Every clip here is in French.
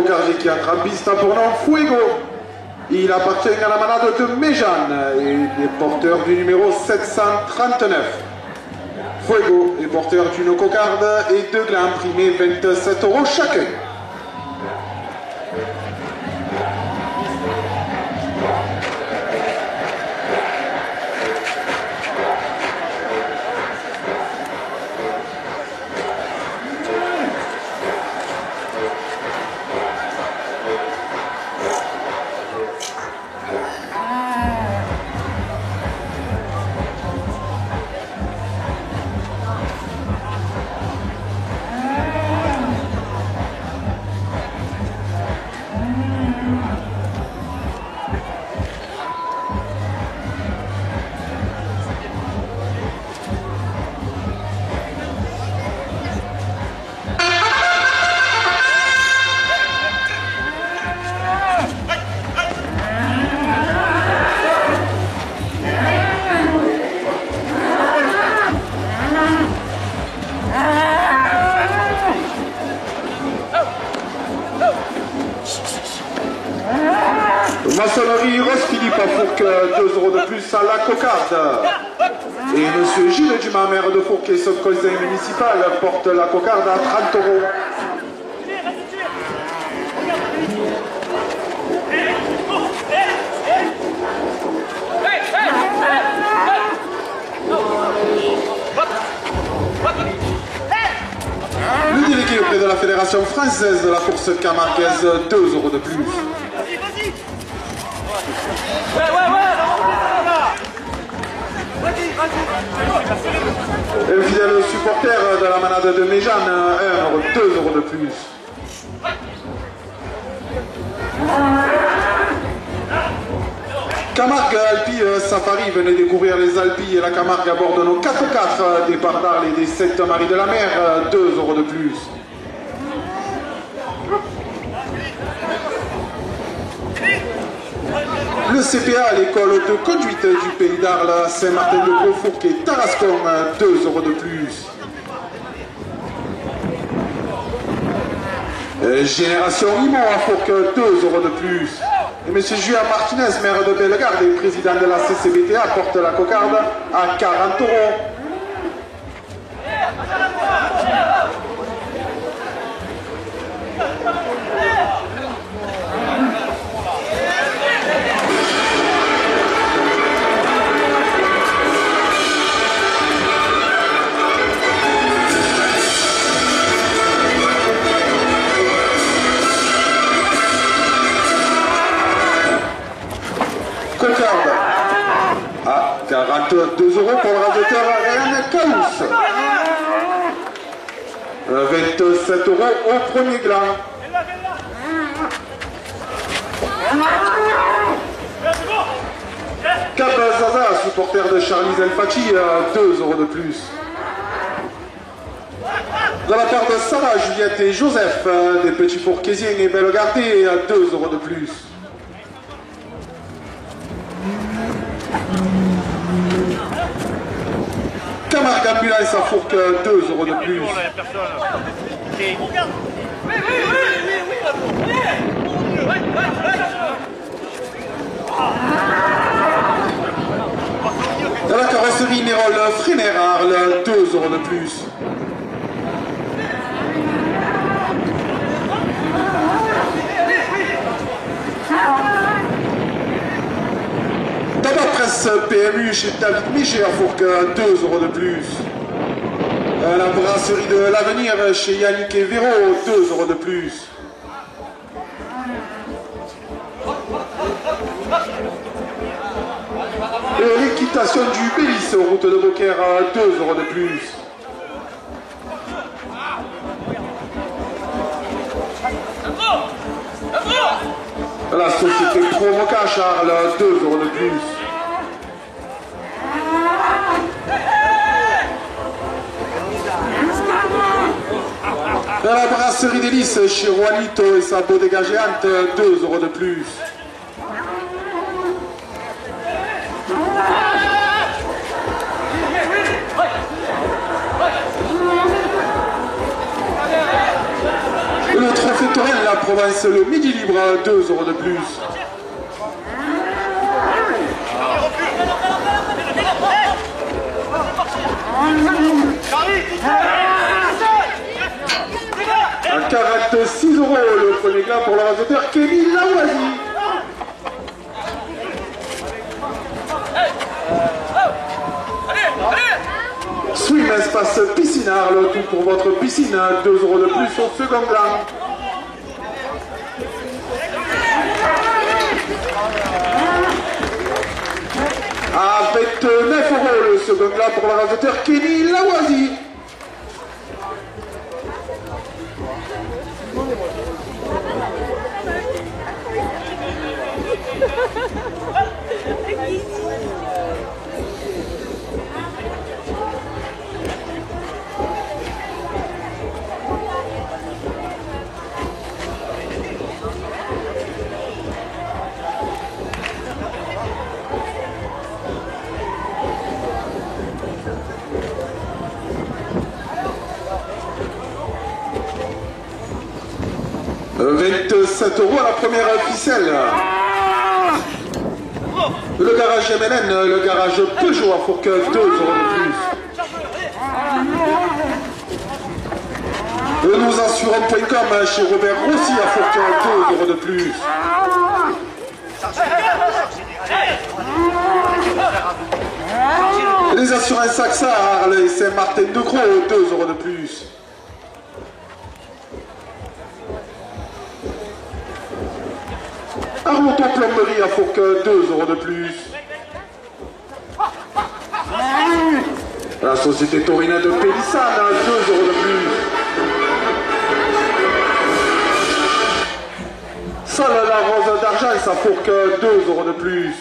cocardier qui entre en piste pour nom Fuego. Il appartient à la manade de Méjeanne et il est porteur du numéro 739. Fuego est porteur d'une cocarde et 2 glands primés 27 € chacun. Maçonnerie Roche-Philippe à Fourques, 2 € de plus à la cocarde. Et monsieur Gilles Dumas, maire de Fourques et sub-conseil municipal, porte la cocarde à 30 €. Le délégué auprès de la Fédération française de la course camarguaise, 2 € de plus. Et le fidèle supporter de la manade de Méjeanne, 2 € de plus. Camargue Alpi Safari, venez découvrir les Alpes et la Camargue à bord de nos 4x4 départ d'Arles et des 7 Maries de la Mer, 2 € de plus. Le CPA, l'école de conduite du Pays d'Arles, Saint-Martin-de-Gros-Fourques et Tarascon, 2 € de plus. Génération Rimont à Fourques, 2 € de plus. Et M. Julien Martinez, maire de Bellegarde et président de la CCBTA, porte la cocarde à 40 €. Cocarde à 42 € pour le radiateur Ryan Caous. 27 € au premier gland. Cap Zaza, supporter de Charlie Zelfachi, 2 € de plus. De la part de Sarah, Juliette et Joseph, des petits Fourquésiens et Bellegardais, 2 € de plus. Camargue Ambulance à Fourques, 2 € de plus. De la carrosserie Nérol Fréner à Arles, 2 € de plus. Tabac Presse PMU chez David Miché à Fourques, 2 € de plus. La brasserie de l'Avenir chez Yannick et Véro, 2 € de plus. Et l'équitation du Bélis, route de Beaucaire, 2 € de plus. La société Promoca Charles, 2 € de plus. La brasserie d'Hélice chez Juanito et sa bodega géante, 2 € de plus. Le trophée Torel, la province, le midi libre, 2 € de plus. À 46 €, le premier glas pour le rasoteur Kenny Lawazi. Swim espace piscinard, le tout pour votre piscine, 2 € de plus au second glas. À 29 € le second glas pour le rasoteur Kenny Lawazi. « 27 € à la première ficelle. Le garage MLN, le garage Peugeot à Fourqueux, 2 € de plus. Nous assurons.com chez Robert Rossi à Fourqueux, 2 € de plus. Les assurances AXA à Arles et Saint-Martin-de-Gros, 2 € de plus. Armonton Plomberie à Fourqueux, 2 € de plus. La société taurine de Pélissane, 2 € de plus. Salle la Rose d'Argence à Fourqueux, 2 € de plus.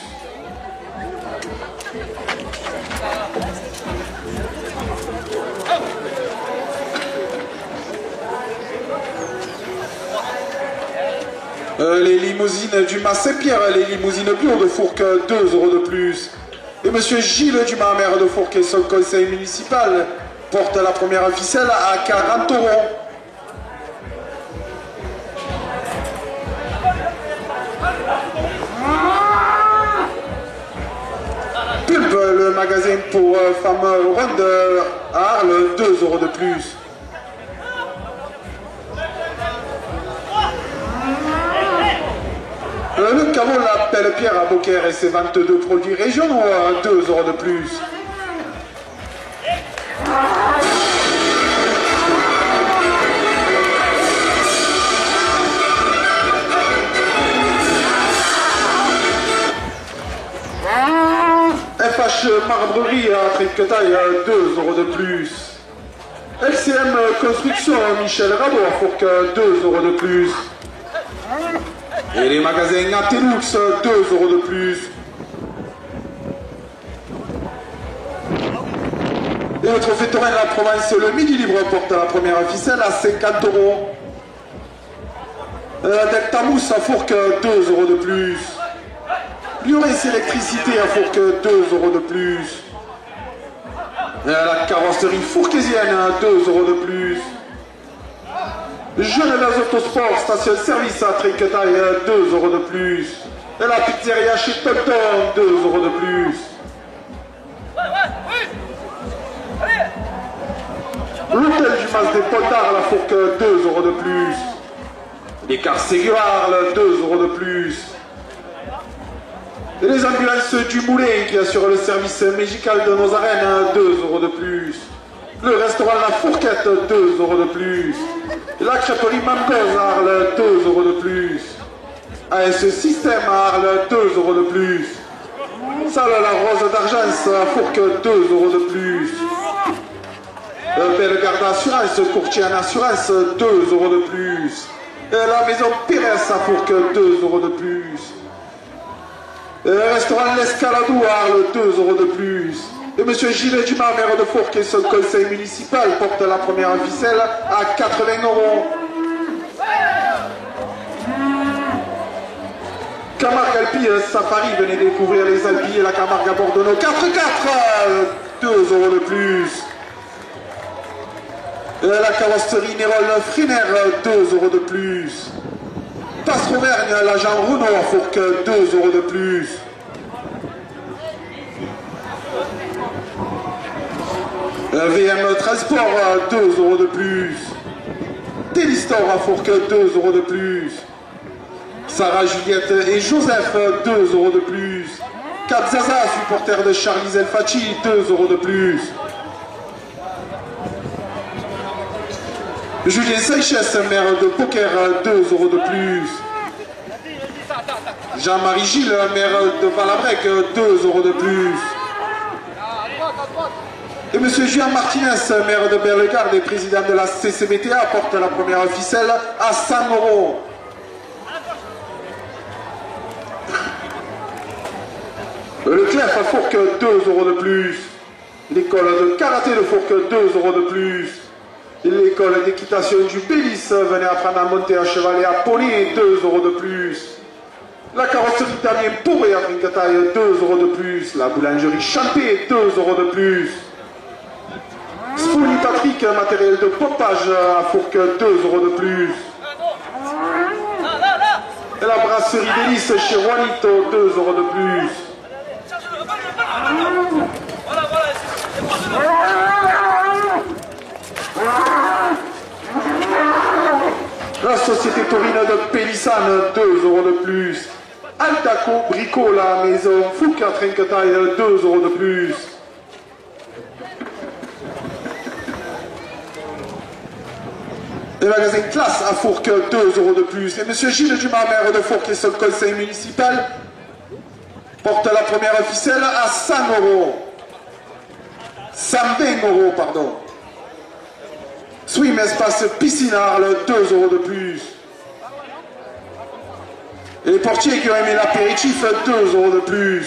Les limousines du Mas Saint-Pierre, les limousines bio de Fourqueux, 2 € de plus. Et monsieur Gilles Dumas, maire de Fourqueux, son conseil municipal, porte la première ficelle à 40 €. Pulp, le magasin pour femmes rondes à Arles, 2 € de plus. Le caveau La Belle Pierre à Beaucaire et ses 22 produits régionaux, 2 € de plus. FH Marbrerie à Trinquetaille, 2 € de plus. LCM Construction Michel Rabot à Fourqueux, 2 € de plus. Et les magasins Atelux, 2 € de plus. Et le trophée Taurin de la province, le midi libre, porte la première ficelle à 50 €. Delta Mousse à Fourqueux, 2 € de plus. Lioris Électricité à Fourqueux, 2 € de plus. La carrosserie fourquésienne, 2 € de plus. Genève Autosport, station service à Trinquetaille, 2 € de plus. Et la pizzeria chez Pepton, 2 € de plus. L'hôtel du Mas des Potards, la Fourqueux, 2 € de plus. Les cars Séguard, 2 € de plus. Et les ambulances du Moulin qui assurent le service médical de nos arènes, 2 € de plus. Le restaurant La Fourquette, 2 € de plus. La crêperie Mangoz à Arles, 2 € de plus. AS Système à Arles, 2 € de plus. Salle La Rose d'Argence à Fourqueux, 2 € de plus. Bellegarde Assurance, courtier en assurance, 2 € de plus. La maison Pérez à Fourqueux, 2 € de plus. Restaurant L'Escaladou à Arles, 2 € de plus. Et monsieur Gilles Dumas, maire de Fourqueux, son conseil municipal, porte la première ficelle à 80 €. Camargue Alpi Safari, venez découvrir les Alpes et la Camargue à bord de nos 4x4, 2 € de plus. La carrosserie Nérol Friner, 2 € de plus. Passe Auvergne, l'agent Renault à Fourques, 2 € de plus. VM Transport, 2 € de plus. Télistor à Fourques, 2 € de plus. Sarah, Juliette et Joseph, 2 € de plus. Cap Zaza, supporter de Charlie Zelfaci, 2 € de plus. Julien Seychès, maire de Poker, 2 € de plus. Jean-Marie Gilles, maire de Valabrec, 2 € de plus. Et M. Julien Martinez, maire de Berlegarde et président de la CCBTA, porte la première ficelle à 100 €. Le Clef à Fourques, 2 € de plus. L'école de karaté de Fourques, 2 € de plus. L'école d'équitation du Bélis, venez apprendre à monter à cheval et à poney, 2 € de plus. La carrosserie Damien Pourré à Trinquetaille, 2 € de plus. La boulangerie Champé, 2 € de plus. Spoony Patrick, matériel de pompage à Fourques, 2 € de plus. Et la brasserie Délice chez Juanito, 2 € de plus. La société taurine de Pélissane, 2 € de plus. Altaco Brico, la maison Fouque à Trinquetaille, 2 € de plus. Le magasin Classe à Fourques, 2 € de plus. Et M. Gilles Dumas, maire de Fourques et son conseil municipal, porte la première ficelle à 100 €. 120 €, pardon. Swim Espace Piscine à Arles, 2 € de plus. Et les portiers qui ont aimé l'apéritif, 2 € de plus.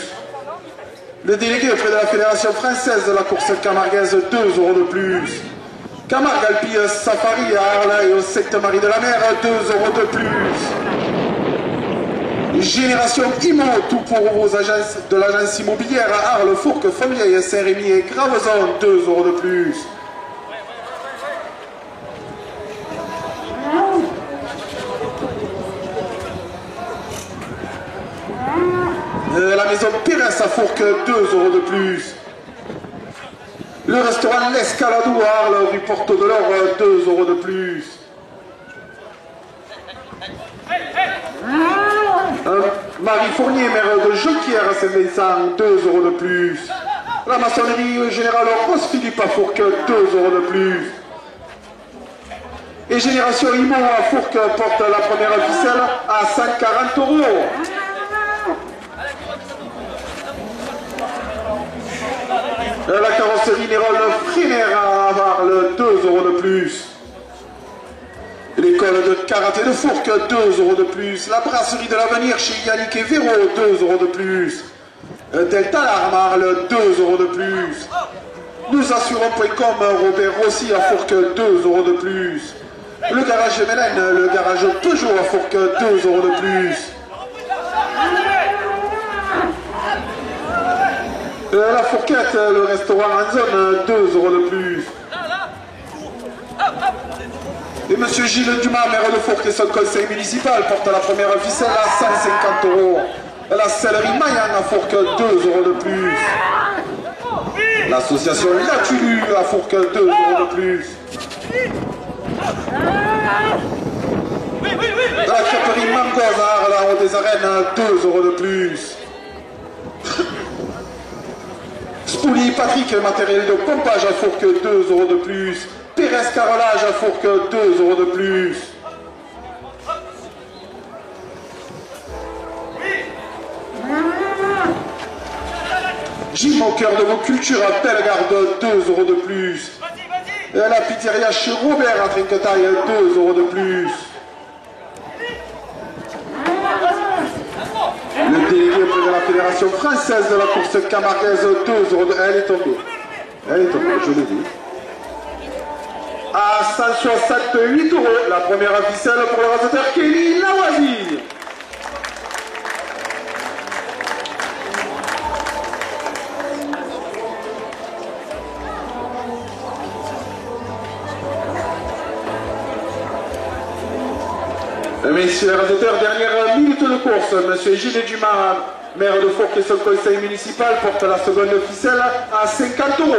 Le délégué auprès de la Fédération française de la course camarguaise, 2 € de plus. Camargue Alpi Safari à Arles et au Sainte-Marie-de-la-Mer, 2 € de plus. Génération Imo, tout pour vos agences de l'agence immobilière à Arles, Fourques, Fontvieille, Saint-Rémy et Graveson, 2 € de plus. La maison Pérez à Fourques, 2 € de plus. Le restaurant L'Escaladou à Arles, rue Porte de l'Or, 2 € de plus. Marie Fournier, maire de Jonquière à Saint-Vincent, 2 € de plus. La maçonnerie générale Rose Philippe à Fourques, 2 € de plus. Et Génération Imo à Fourques porte la première ficelle à 140 €. La carrosserie Nérol Friner à Arles, 2 € de plus. L'école de karaté de Fourques, 2 € de plus. La brasserie de l'avenir chez Yannick et Véro, 2 € de plus. Delta Alarme à Arles, 2 € de plus. Nous assurons.com, Robert Rossi à Fourques, 2 € de plus. Le garage Mélène, le garage Peugeot à Fourques, 2 € de plus. La Fourquette, le restaurant en zone, 2 € de plus. Et M. Gilles Dumas, maire de Fourques et son conseil municipal, porte la première ficelle à 150 €. La sellerie Mayan à Fourques, 2 € de plus. L'association Latulu à Fourques, 2 € de plus. La crêperie Mangoz à Arles, des Arènes, 2 € de plus. Spouli Patrick, matériel de pompage à Fourques, 2 € de plus. Pérez Carrelage à Fourques, 2 € de plus. Jim au cœur de vos cultures à Bellegarde, 2 € de plus. Et à la pizzeria chez Robert à Trinquetaille, 2 € de plus. Le délégué auprès de la Fédération française de la course camarguaise, 2 € de... Elle est tombée. Elle est tombée, je l'ai dit. À 168 €, la première ficelle pour le raseteur Kelly Lawazi. Messieurs les raseteurs, dernière minute de course. Monsieur Gilles Dumas, maire de Fourques et son conseil municipal, porte la seconde ficelle à 50 €.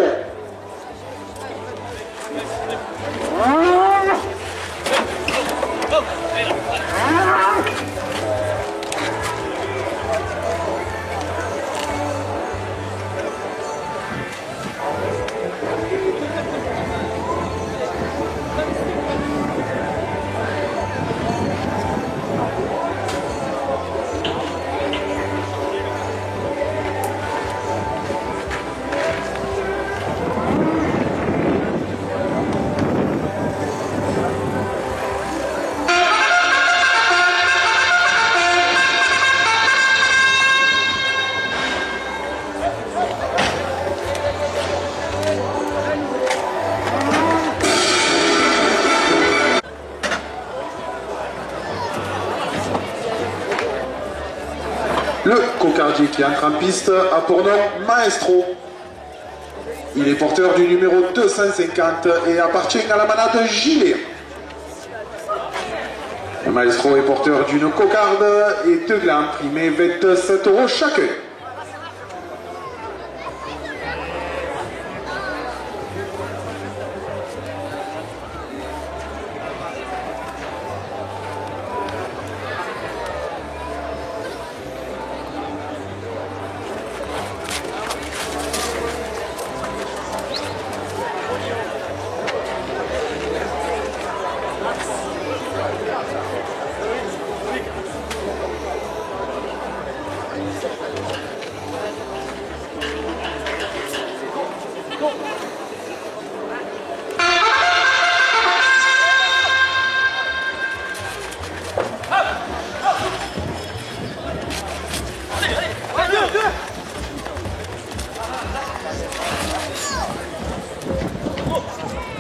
Le cocardier qui entre en piste a pour nom Maestro. Il est porteur du numéro 250 et appartient à la manade Gilet. Le Maestro est porteur d'une cocarde et deux glands primés 27 € chacun.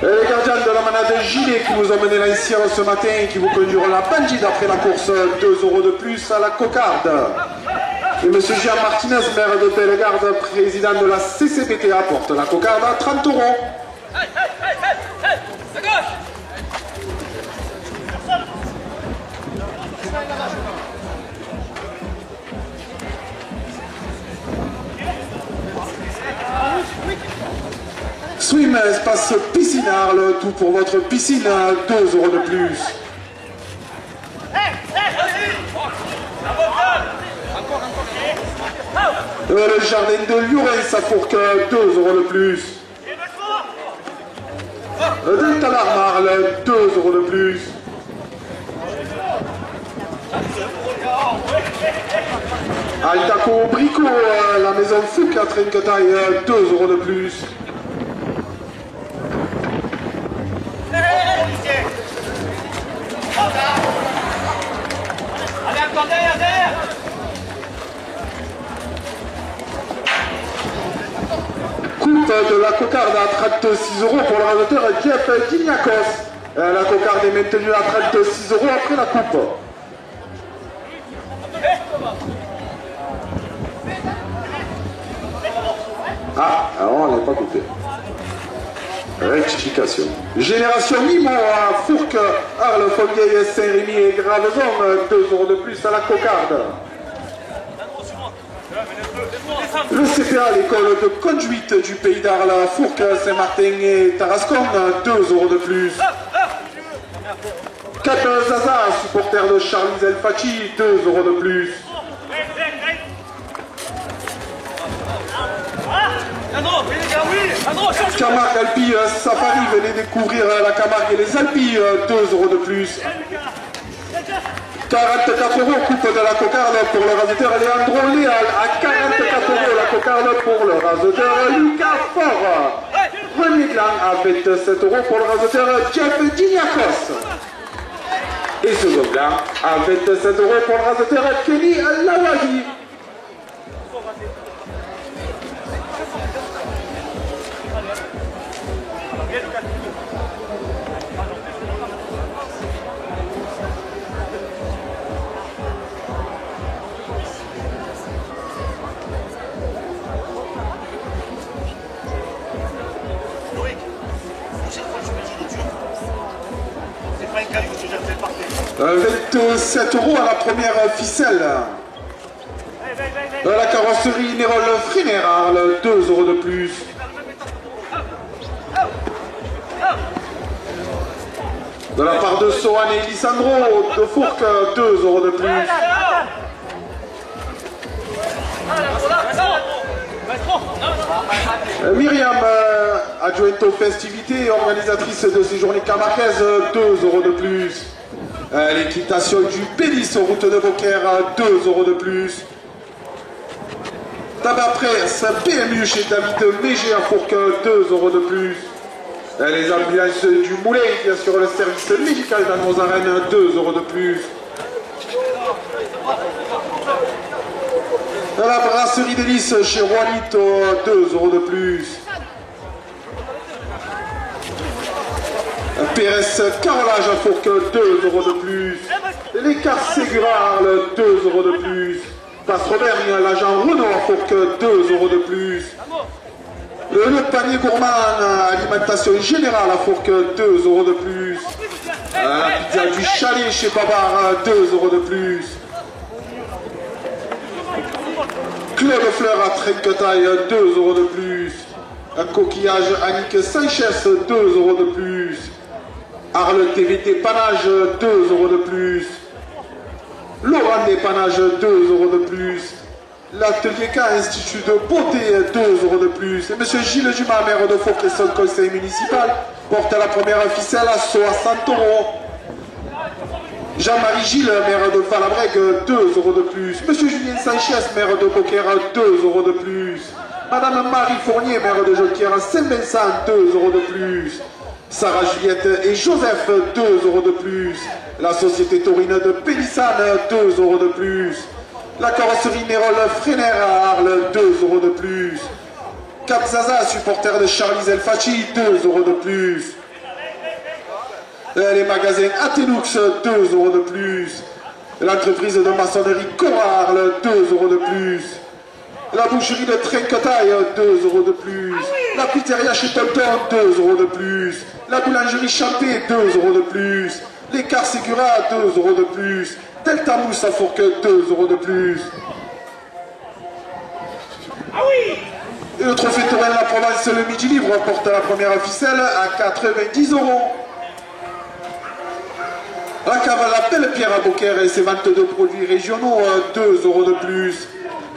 Et les gardiens de la manade Gilet qui vous ont mené l'ancien ce matin et qui vous conduiront la bandide après la course, 2 € de plus à la cocarde. Et M. Jean Martinez, maire de Bellegarde, président de la CCBTA, porte la cocarde à 30 €. Swim espace piscinard, le tout pour votre piscine, 2 € de plus. Le jardin de Lurens à Fourques, 2 € de plus. De Talarmarle, 2 € de plus. Altaco Brico, la maison Fouque à Trinquetaille, 2 € de plus. Allez, encore derrière. Coupe de la cocarde à 36 € pour le raseteur Jeff Diniakos. La cocarde est maintenue à 36 € après la coupe. Ah, alors on n'a pas coupé. Rectification. Génération Mimo à Fourques, Arles, Follier, Saint-Rémy et Graveson, 2 € de plus à la cocarde. Le CPA, l'école de conduite du pays d'Arles, Fourques, Saint-Martin et Tarascon, 2 € de plus. Cap Zaza, supporter de Charles Elfachi, 2 € de plus. Camargue Alpi Safari, venez découvrir la Camargue et les Alpes, 2 € de plus. 44 € coupe de la cocarde pour le raseteur Leandro Léal. À 44 € la cocarde pour le raseteur Lucas Fort. Premier gland à 27 € pour le raseteur Jeff Diniakos. Et second gland à 27 € pour le raseteur Kenny Lawadi. C'est pas une caillou, je te jette, c'est parfait. 27 € à la première ficelle. La carrosserie Nérol Freiner, Arles, 2 € de plus. De la part de Sohan et Lissandro de Fourques, 2 € de plus. Myriam, adjointe aux festivités, organisatrice de ces journées camarguaises, 2 € de plus. L'équitation du Pélis, route de Beaucaire, 2 € de plus. Tabac Presse, PMU chez David Mégé à Fourques, 2 € de plus. Les ambulances du Moulet qui assurent le service médical dans nos arènes, 2 € de plus. La brasserie d'Hélice chez Roalito, 2 € de plus. PRS Carolage à Fourques, 2 € de plus. Les Cars Ségura, 2 € de plus. Pastre-Bergne, l'agent Renault à Fourques, 2 € de plus. Le panier gourmand, alimentation générale à Fourques, 2 € de plus. Pizza du Chalet chez Babar, 2 € de plus. Club Fleur à Trinquetaille, 2 € de plus. Un coquillage Annick Sanchez, 2 € de plus. Arles TVT Panage, 2 € de plus. Laurent Dépannage, 2 € de plus. L'atelier K Institut de Beauté, 2 € de plus. Et M. Gilles Dumas, maire de Fourques et son conseil municipal, porte la première ficelle à 60 €. Jean-Marie Gilles, maire de Falabrègue, 2 € de plus. M. Julien Sanchez, maire de Beaucaire, 2 € de plus. Madame Marie Fournier, maire de Jonquière, Saint-Vincent, 2 € de plus. Sarah Juliette et Joseph, 2 € de plus. La société taurine de Pélissane, 2 € de plus. La carrosserie Nérol Freiner à Arles, 2 € de plus. Cap Zaza, supporter de Charlie Elfachi, 2 € de plus. Les magasins Athénux, 2 € de plus. L'entreprise de maçonnerie Cora Arles, 2 € de plus. La boucherie de Trinquetaille, 2 € de plus. La pizzeria chez Tonton, 2 € de plus. La boulangerie Champé, 2 € de plus. Les Cars Ségura, 2 € de plus. Delta Mousse à Fourques, 2 € de plus. Et le trophée Touraine La Provence, le Midi Libre, porte la première ficelle à 90 €. La cave La Belle Pierre à Beaucaire et ses ventes de produits régionaux, 2 € de plus.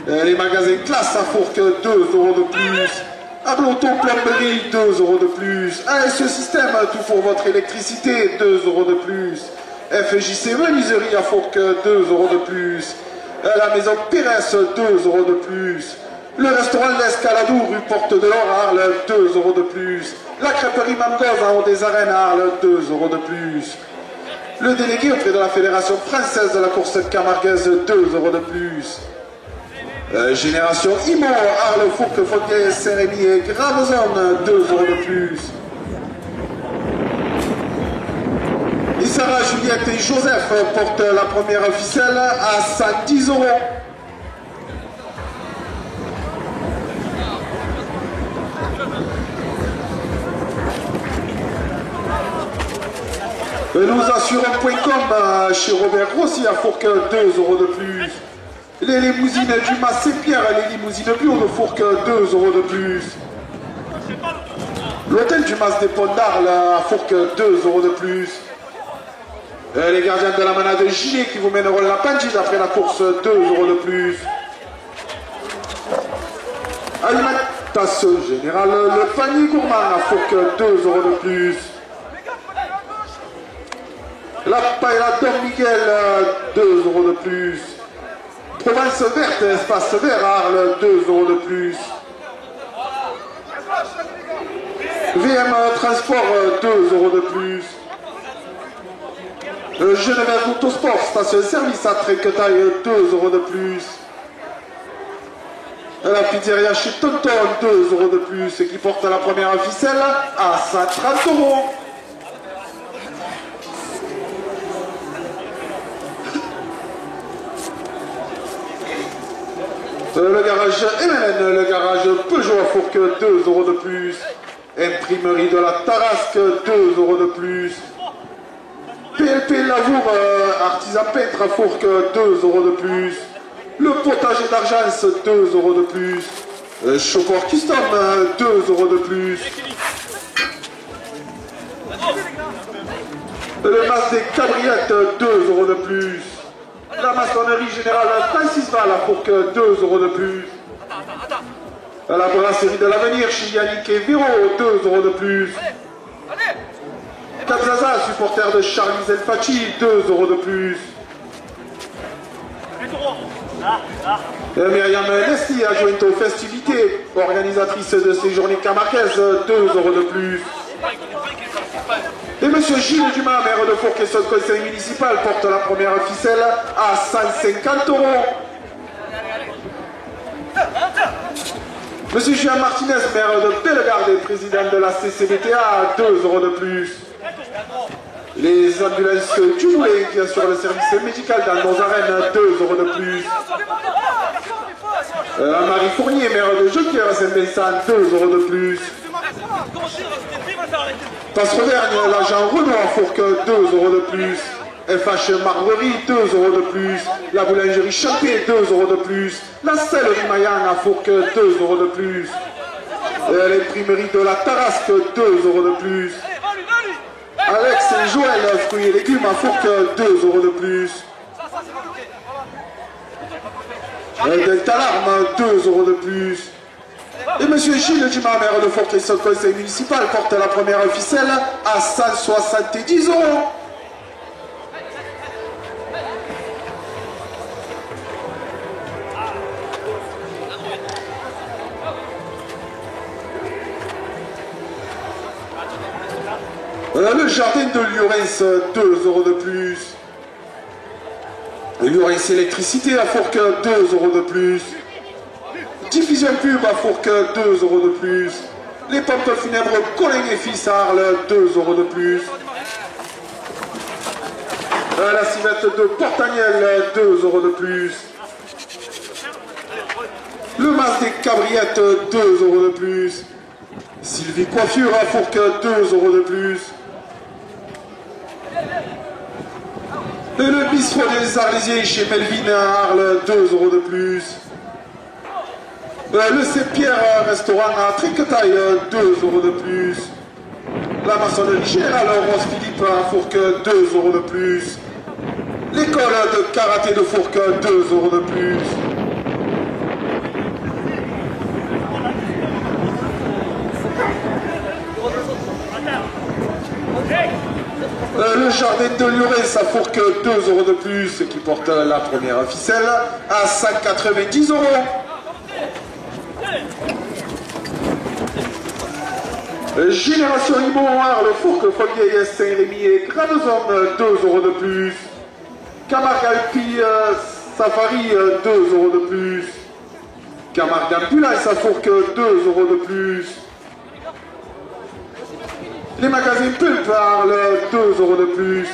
Les magasins Classe à Fourques, 2 € de plus. Agloto Plomberie, 2 € de plus. ASE Système, tout pour votre électricité, 2 € de plus. FJC Menuiserie à Fourques, 2 € de plus. La maison Pérez, 2 € de plus. Le restaurant L'Escaladou, rue Porte de l'Or à Arles, 2 € de plus. La crêperie Mangoz en haut des arènes à Arles, 2 € de plus. Le délégué auprès de la Fédération française de la course camarguaise, 2 € de plus. Génération Imo, Arles, Fourques, Fontaine, Saint-Rémy et Gravezone, 2 € de plus. Sarah, Juliette et Joseph portent la première ficelle à 110 €. Nous assurons.com chez Robert Rossi à Fourques, 2 € de plus. Les limousines du Massé-Pierre, les limousines bio de Fourques, 2 € de plus. L'hôtel du Mas des Ponts d'Arles à Fourques, 2 € de plus. Les gardiens de la manade Gilet qui vous mèneront la Pandide après la course, 2 € de plus. Alimentation générale, le panier gourmand à Fourques, 2 € de plus. La paella Don Miguel, 2 € de plus. Provence verte, espace vert à Arles, 2 € de plus. VM Transport, 2 € de plus. Genève Autosport, station service à Trinquetaille, 2 € de plus. La pizzeria chez Tonton, 2 € de plus, et qui porte la première ficelle à 130 €. Le garage MLN, le garage Peugeot à Fourques, 2 € de plus. Imprimerie de la Tarasque, 2 € de plus. PLP Lavour, artisan peintre à Fourques, 2 euros de plus. Le potager d'Argence, 2 euros de plus. Chopor Custom, 2 euros de plus. Le mas des Cabriettes, 2 euros de plus. La maçonnerie générale Francis Val à Fourques, 2 euros de plus. La brasserie de l'avenir chez Yannick et Véro, 2 euros de plus. Capzaza, supporter de Charlie Zelfaci, 2 euros de plus. Myriam Nesti, adjointe aux festivités, organisatrice de ces journées camarquaises, 2 euros de plus. Et monsieur Gilles Dumas, maire de Fourques et son conseil municipal, porte la première ficelle à 150 euros. Monsieur Julien Martinez, maire de Bellegarde et président de la CCBTA, 2 euros de plus. Les ambulances du Moulin qui assurent le service médical dans nos arènes, 2 euros de plus. Marie Fournier, maire de Jonquière à Saint-Vincent, 2 euros de plus. Passe-Auvergne, l'agent Renault à Fourques, 2 euros de plus. FH Marguerie, 2 euros de plus. La boulangerie Champé, 2 euros de plus. La sellerie Maillan à Fourques, 2 euros de plus. L'imprimerie de la Tarasque, 2 euros de plus. Alex et Joël, fruits et légumes à Fourques, 2 euros de plus. Delta Alarme, 2 euros de plus. Et monsieur Gilles Dumas, maire de Fourques et son conseil municipal, porte la première ficelle à 170 euros. Le jardin de Lurens, 2 euros de plus. Lurens électricité à Fourques, 2 euros de plus. Diffusion pub à Fourques, 2 euros de plus. Les pompes funèbres Colin et Fils à Arles, 2 euros de plus. La civette de Portagnel, 2 euros de plus. Le mas des Cabriettes, 2 euros de plus. Sylvie Coiffure à Fourques, 2 euros de plus. Et le bistrot des Arlésiens chez Melvin à Arles, 2 euros de plus. Le Saint-Pierre restaurant à Trinquetaille, 2 euros de plus. La maçonnerie générale Rose Philippe à Fourques, 2 euros de plus. L'école de karaté de Fourques, 2 euros de plus. Le jardin de Lurens à Fourques, 2 euros de plus, qui porte la première ficelle à 190 euros. Génération Imo, Arles, Fourques, Foguier, Saint-Rémy et Gravezon, 2 euros de plus. Camargue Alpi, Safari, 2 euros de plus. Camargue d'Ambulance à Fourques, 2 euros de plus. Les magasins Pulp à Arles, 2 euros de plus.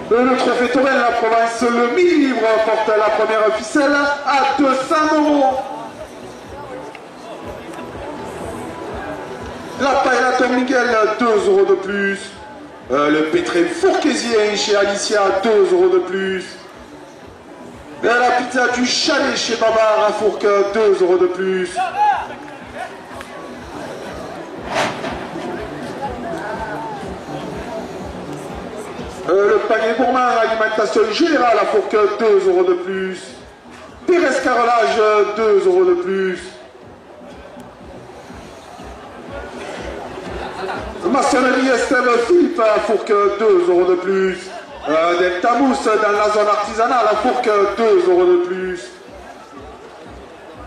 Le trophée Tourelle, la province, le mini-livre porte la première ficelle à 200 euros. La paella Tom Miguel, 2 euros de plus. Le pétré fourquésien chez Alicia, 2 euros de plus. Et la pizza du chalet chez Babar à Fourques, 2 euros de plus. Le panier gourmand alimentation générale à Fourques, 2 euros de plus. Pérez Carrelage, 2 euros de plus. Maçonnerie Estelle Philippe à Fourques, 2 euros de plus. Delta Mousse dans la zone artisanale à Fourques, 2 euros de plus.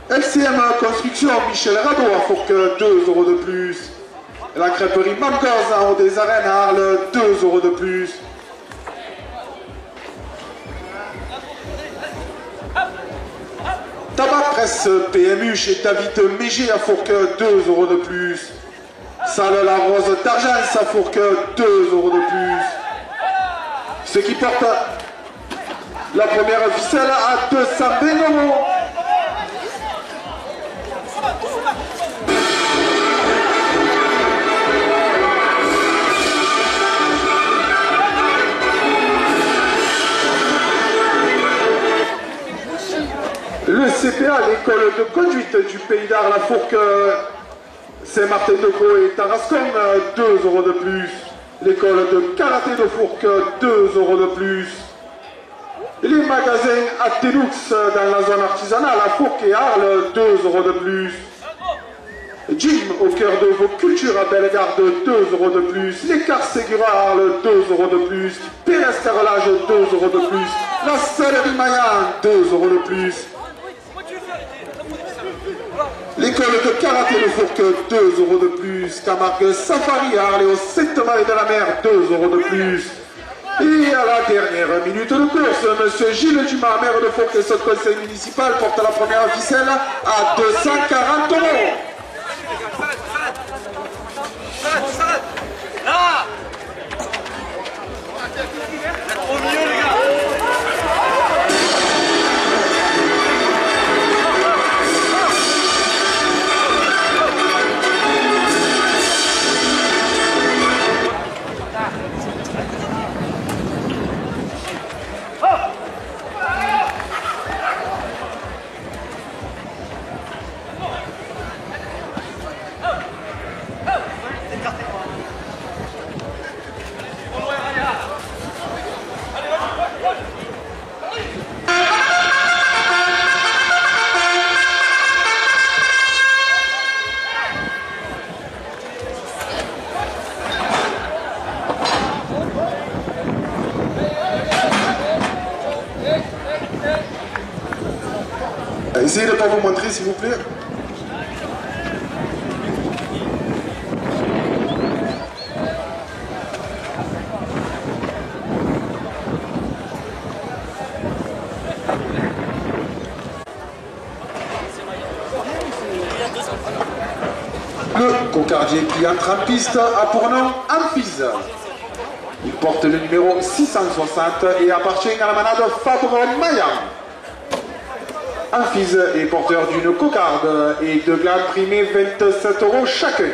LCM Construction Michel Rado à Fourques, 2 euros de plus. La crêperie Mamgors en haut des arènes à Arles, 2 euros de plus. Tabac Presse PMU chez David Mégé à Fourques, 2 euros de plus. Salle la Rose d'Argence à Fourques, 2 euros de plus. Ce qui porte la première ficelle à 220 euros. Le CPA, l'école de conduite du Pays d'Arles, la Fourque Saint-Martin-de-Caux et Tarascon, 2 € de plus. L'école de karaté de Fourque, 2 € de plus. Les magasins Atelux dans la zone artisanale à Fourque et Arles, 2 € de plus. Gym au cœur de vos cultures à Bellegarde, 2 € de plus. Les Cars Ségura à Arles, 2 € de plus. Pérez Carrelage, 2 € de plus. La Sellerie Maillan, 2 € de plus. L'école de karaté de Fourque, 2 € de plus. Camargue Safari à Arles et au Sainte-Marie de la Mer, 2 € de plus. Et à la dernière minute de course, M. Gilles Dumas, maire de Fourque et son conseil municipal, porte la première ficelle à 240 €. Là! Au milieu, les gars! Essayez de ne pas vous montrer, s'il vous plaît. Le cocardier qui entre en piste a pour nom Amphise. Il porte le numéro 660 et appartient à la manade Fabre Maillan. Amphise est porteur d'une cocarde et de glands primés 27 € chacun.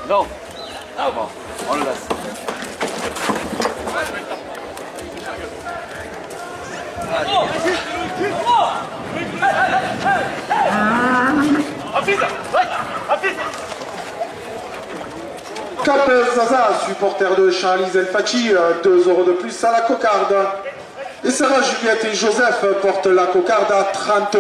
Non. Ah bon, on le laisse. Cap Zaza, supporter de Charlie Zelfachi, 2 € de plus à la cocarde. Et Sarah, Juliette et Joseph portent la cocarde à 30 €.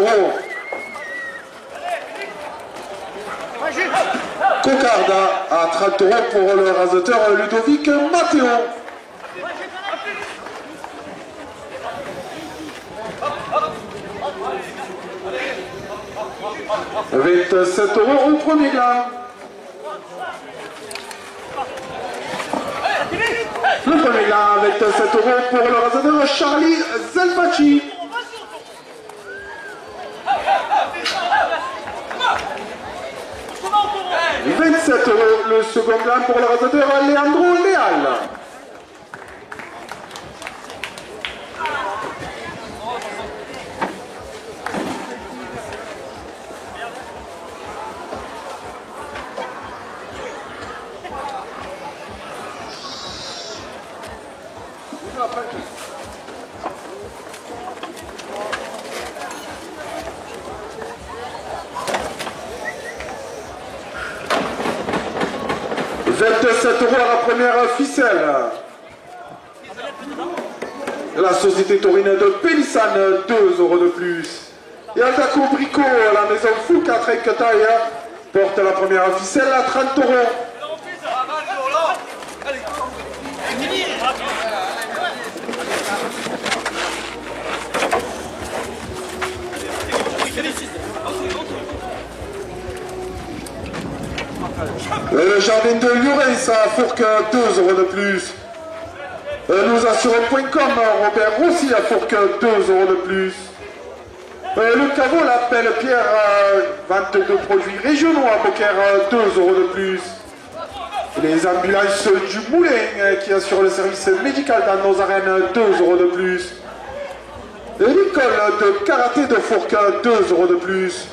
Cocarde à 30 € pour le raseteur Ludovic Matteo. Avec 7 € au premier gland. Le premier gland avec 7 € pour le raseteur Charlie Zelfachi. 27 € le second gland pour le raseteur Leandro Leal. « 27 € à la première ficelle. La société taurine de Pélissane, 2 € de plus. Et Aldaco Brico, la maison Foucault à Trinquetaille, porte la première ficelle à 30 €. Le jardin de Llorens à Fourques, 2 € de plus. Nous assurons.com, Robert Rossi à Fourques, 2 € de plus. Le caveau La Belle Pierre, vente de produits régionaux à Beaucaire, 2 € de plus. Les ambulances du Moulin qui assurent le service médical dans nos arènes, 2 € de plus. L'école de karaté de Fourques, 2 € de plus.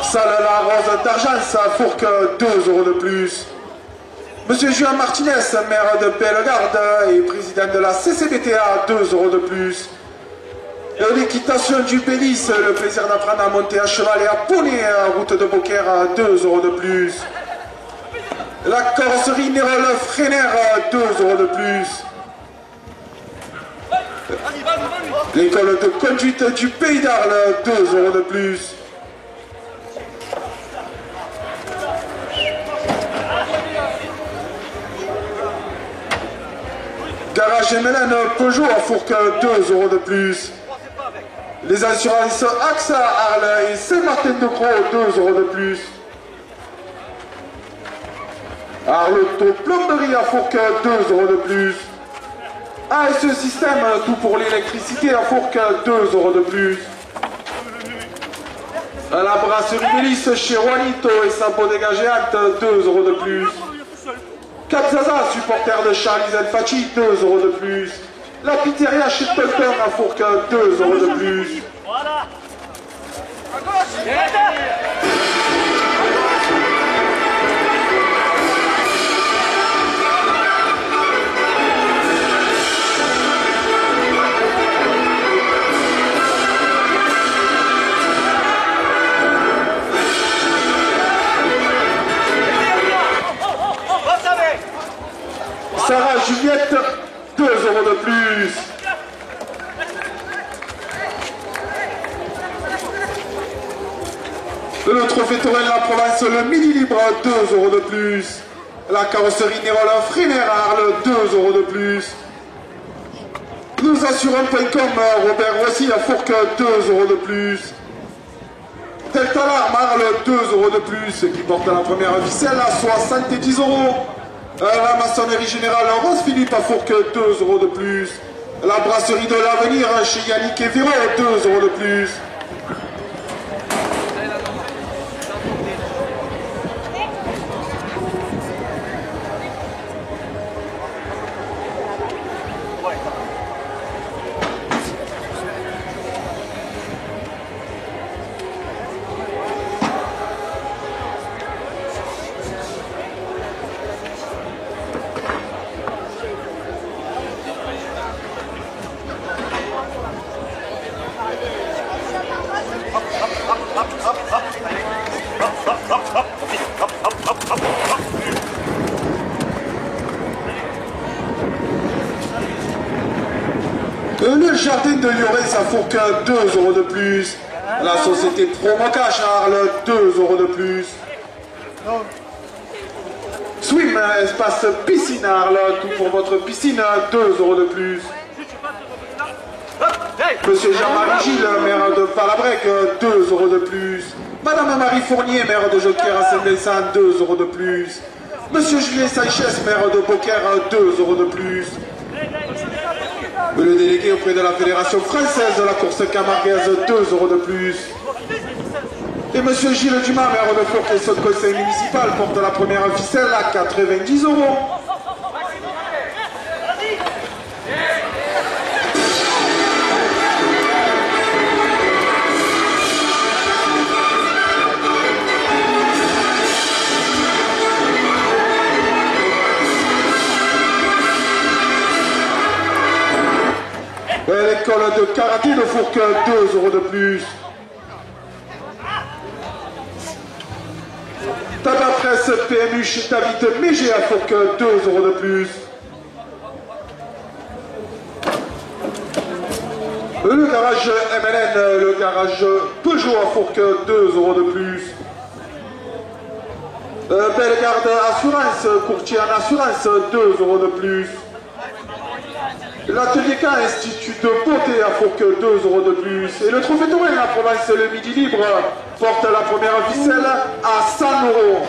Salle La Rose d'Argence à Fourques, 2 € de plus. Monsieur Juan Martinez, maire de Bellegarde et président de la CCBTA, 2 € de plus. L'équitation du Bélis, le plaisir d'apprendre à monter à cheval et à poney, route de Beaucaire, 2 € de plus. La carrosserie Nérol Freiner, 2 € de plus. L'école de conduite du Pays d'Arles, 2 € de plus. Garage Mélène Peugeot à Fourques, 2 € de plus. Les assurances AXA Arles et Saint-Martin-de-Croix, 2 € de plus. Arleto Plomberie à Fourques, 2 € de plus. ASE Système, tout pour l'électricité à Fourques, 2 € de plus. La brasserie Mélis chez Juanito et sa bodega géante, 2 € de plus. Cap Zaza, supporter de Charlie Zelfaci, 2 € de plus. La pizzeria chez Tolton à Fourques, 2 € de plus. Voilà. Sarah Juliette, 2 € de plus. Le trophée Tourelle La Provence, le Midi Libre, 2 € de plus. La carrosserie Nérol Freiner Arles, 2 € de plus. Nous assurons.com, Robert Rossi à Fourques, 2 € de plus. Delta Alarme Arles, 2 € de plus, qui porte la première ficelle à 70 €. La maçonnerie générale Rose Philippe à Fourques, 2 € de plus. La brasserie de l'avenir chez Yannick et Véro, 2 € de plus. Le jardin de Llorens à Fourques, 2 € de plus. La société Promocash à Arles, 2 € de plus. Swim, espace piscine à Arles, tout pour votre piscine, 2 € de plus. Monsieur Jean-Marie Gilles, maire de Palabrec, 2 € de plus. Madame Marie Fournier, maire de Joquière à Saint-Vincent, 2 € de plus. Monsieur Julien Sanchez, maire de Beaucaire, 2 € de plus. Le délégué auprès de la Fédération française de la course camarguaise, 2 € de plus. Et monsieur Gilles Dumas, maire de Fourques et son conseil municipal, porte la première ficelle à 90 €. L'école de karaté de Fourques, 2 € de plus. Tabac Presse PMU chez David Mégé à Fourques, 2 € de plus. Le garage MLN, le garage Peugeot à Fourques, 2 € de plus. Bellegarde Assurance, courtier en assurance, 2 € de plus. L'Atelier K Institut de beauté à Fourques, 2 € de plus. Et le trophée Touré, la province Le Midi Libre, porte la première ficelle à 100 €.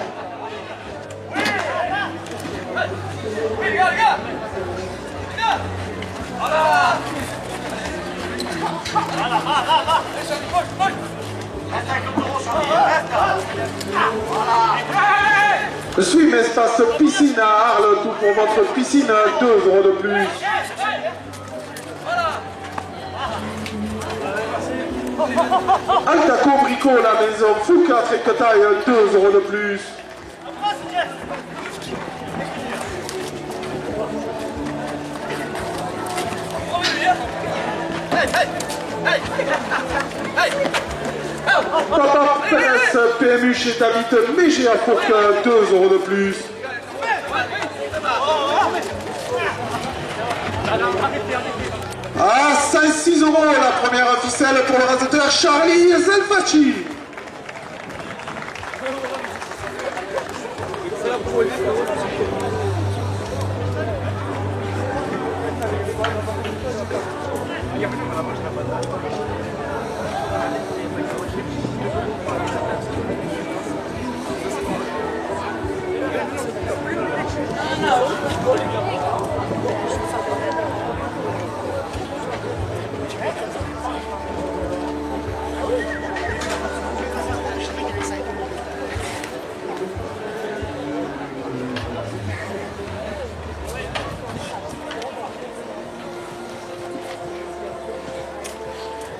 Swim espace piscine à Arles, tout pour votre piscine, 2 € de plus. Altaco Brico, la maison Fouca Tréquetaille, 2 € de plus. Papa Pérez, PMU chez David Mégé à Fourques, 2 € de plus. À 106 € la première ficelle pour le raseteur Charlie Zelfaci.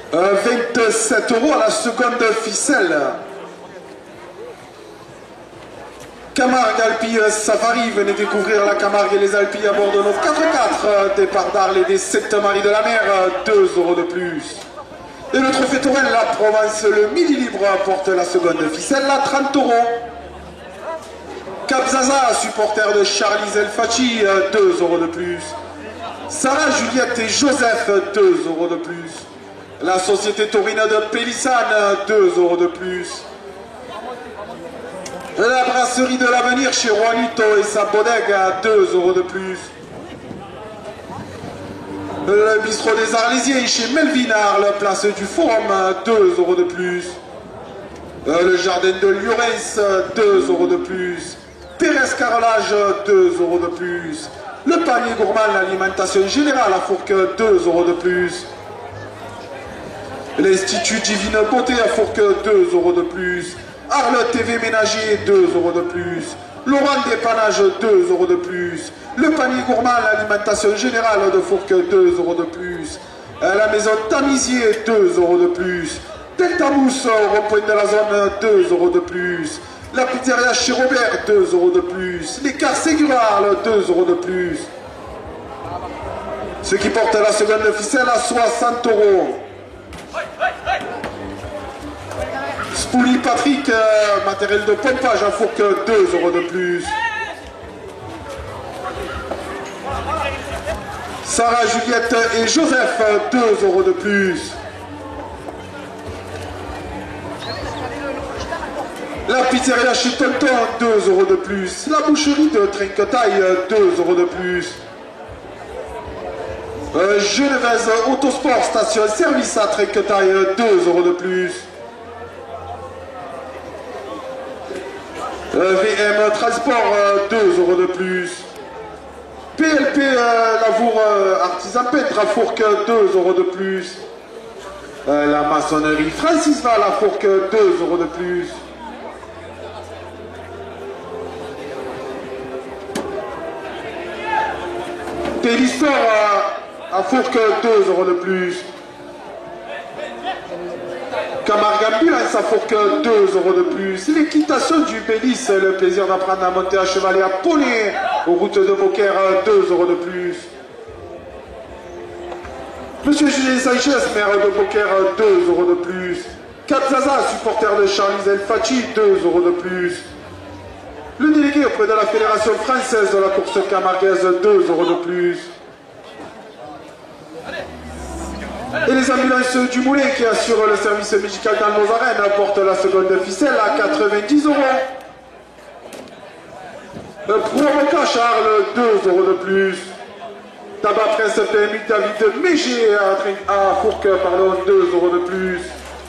« 27 € à la seconde ficelle. Camargue Alpi Safari, venez découvrir la Camargue et les Alpilles à bord de nos 4x4. Départ d'Arles et des 7 Maries de la Mer, 2 € de plus. Et le trophée Touraine, la Provence, le Midi Libre, porte la seconde ficelle à 30 €. Cap Zaza, supporter de Charlie Zelfaci, 2 € de plus. Sarah, Juliette et Joseph, 2 € de plus. La Société Taurine de Pélissane, 2 € de plus. La Brasserie de l'Avenir chez Juanito et sa bodega, 2 € de plus. Le Bistrot des Arlésiens chez Melvin Arles, place du Forum, 2 € de plus. Le Jardin de Llorens, 2 € de plus. Thérèse Carrelage, 2 € de plus. Le Panier Gourmand, l'alimentation générale à Fourques, 2 € de plus. L'Institut Divine Beauté à Fourques, 2 € de plus. Arles TV Ménager, 2 € de plus. Laurent Dépannage, 2 € de plus. Le Panier Gourmand, l'alimentation générale de Fourques, 2 € de plus. La maison Tamisier, 2 € de plus. Delta Mousse, au rond-point de la zone, 2 € de plus. La pizzeria chez Robert, 2 € de plus. Les cars Ségurales, 2 € de plus. Ce qui porte la seconde ficelle à 60 €. Spouli Patrick, matériel de pompage à Fourques, 2 € de plus. Sarah, Juliette et Joseph, 2 € de plus. La pizzeria chez Tonton, 2 € de plus. La boucherie de Trinquetaille, 2 € de plus. Genevese Autosport, station service à Trinquetaille, 2 € de plus. VM Transport, 2 € de plus. PLP Lavour Artisan Peintre à Fourques, 2 € de plus. La maçonnerie Francis Val à Fourques, 2 € de plus. Télisport à Fourques, 2 € de plus. Camargue Ambulance à Fourques, 2 € de plus. L'équitation du Bélis, le plaisir d'apprendre à monter à cheval et à poney aux routes de Beaucaire, 2 € de plus. Monsieur Julien Sanchez, maire de Beaucaire, 2 € de plus. Cap Zaza, supporter de Charlie Zelfaci, 2 € de plus. Le délégué auprès de la Fédération française de la course camarguaise, 2 € de plus. Et les ambulances du Moulin qui assurent le service médical dans nos arènes apportent la seconde ficelle à 90 €. Provoca Charles, 2 € de plus. Tabac Prince PMU David Mégé à Fourques, pardon, 2 euros de plus.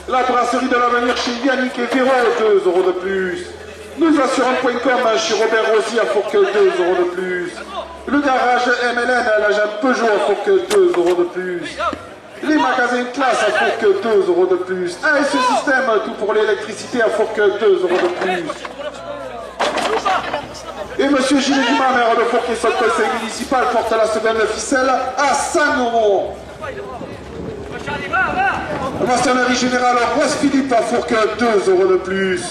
La brasserie de l'avenir chez Yannick et Véro, 2 euros de plus. Nous assurons.com chez Robert Rossi à Fourques, 2 euros de plus. Le garage MLN à l'agent Peugeot à Fourques, 2 euros de plus. Les magasins classe à Fourques, 2 euros de plus. AS Système, tout pour l'électricité à Fourques, 2 euros de plus. Et monsieur Gilles Dumas, maire de Fourques et son conseil municipal, porte la seconde ficelle à 100 euros. Maçonnerie générale Rose Philippe à Fourques, 2 euros de plus.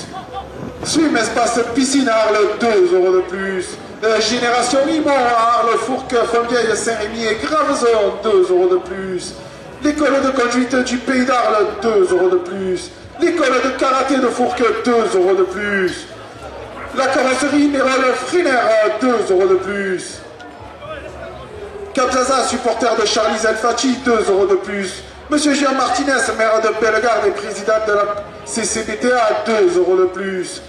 Swim Espace Piscine à Arles, 2 euros de plus. Génération Mimo à Arles, Fourques, Fontvieille, Saint-Rémy et Graveson, 2 euros de plus. L'école de conduite du Pays d'Arles, 2 euros de plus. L'école de karaté de Fourques, 2 euros de plus. La carrosserie Mérol Friner, 2 euros de plus. Capzaza, supporter de Charlie Zelfaci, 2 euros de plus. Monsieur Jean Martinez, maire de Bellegarde et président de la CCBTA, 2 euros de plus.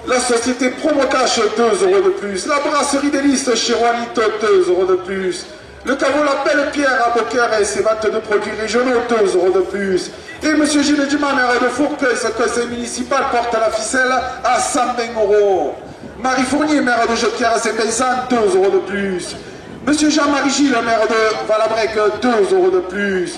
La société Promocash, 2 euros de plus. La brasserie d'Hélice chez Juanito, 2 euros de plus. Le caveau La Belle Pierre à Beaucaire et ses ventes de produits régionaux, 2 euros de plus. Et M. Gilles Dumas, maire de Fourques, ce conseil municipal porte la ficelle à 120 euros. Marie Fournier, maire de Jean-Pierre à Saint-Paysan, 2 euros de plus. M. Jean-Marie Gilles, maire de Valabrec, 2 euros de plus.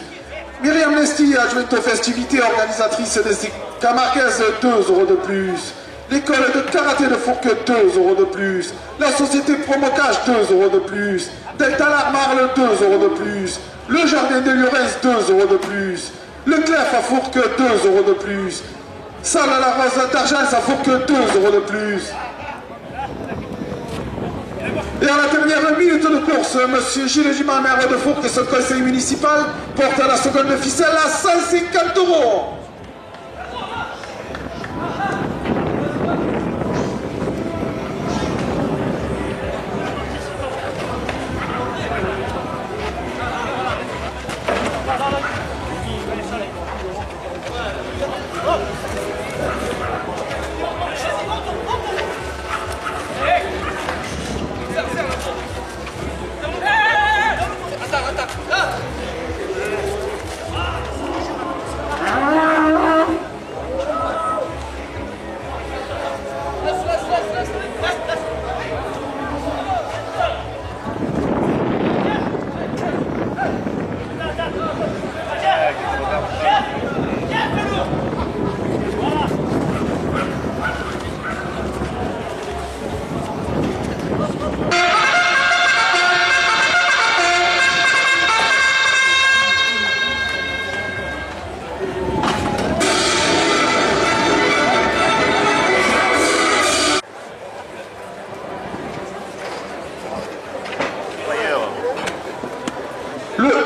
Myriam Lesti, adjointe aux festivités, organisatrice des Camarguaises, 2 euros de plus. L'école de karaté de Fourques, 2 euros de plus. La société Promocage, 2 euros de plus. Delta Marle, 2 euros de plus. Le jardin de Lurens, 2 euros de plus. Le Clef à Fourques, 2 euros de plus. Salle à la Rose d'Argence à Fourques, 2 euros de plus. Et à la dernière minute de course, M. Gilles Dumas, maire de Fourques et son conseil municipal, porte la seconde ficelle à 150 euros.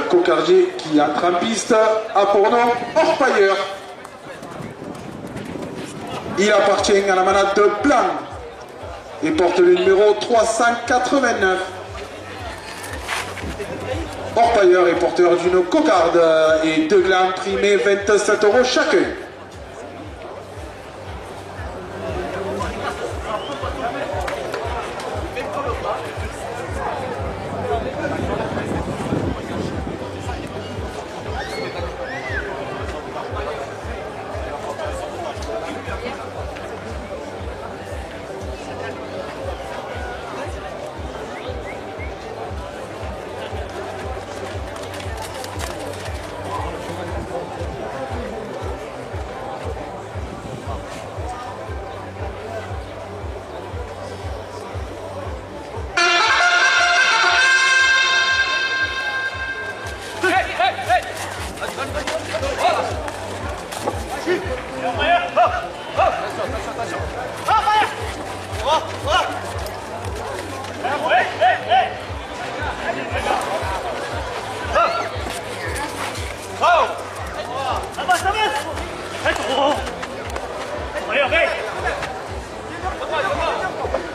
Cocardier qui entre en piste a pour nom Orpailleur. Il appartient à la manade de Blanc et porte le numéro 389. Orpailleur est porteur d'une cocarde et 2 glands primés 27 euros chacun.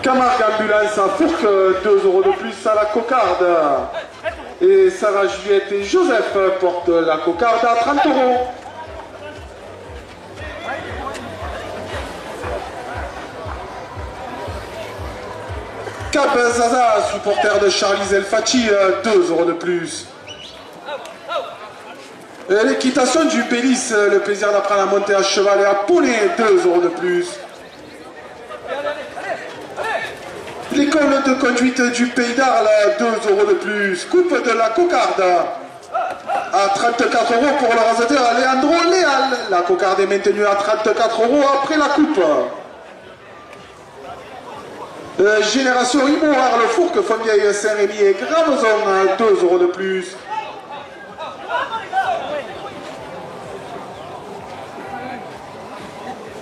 Camargue Ambulance à Fourques, 2 euros de plus à la cocarde. Et Sarah Juliette et Joseph portent la cocarde à 30 euros. Cap Zaza, supporter de Charlie Zelfacci, 2 € de plus. L'équitation du Bélis, le plaisir d'apprendre à monter à cheval et à poney, 2 € de plus. L'école de conduite du Pays d'Arles, 2 € de plus. Coupe de la cocarde à 34 € pour le rasateur Leandro Léal. La cocarde est maintenue à 34 € après la coupe. Génération Imo Arlefourc, Fontvieille, Saint-Rémy et Gravezon, 2 € de plus.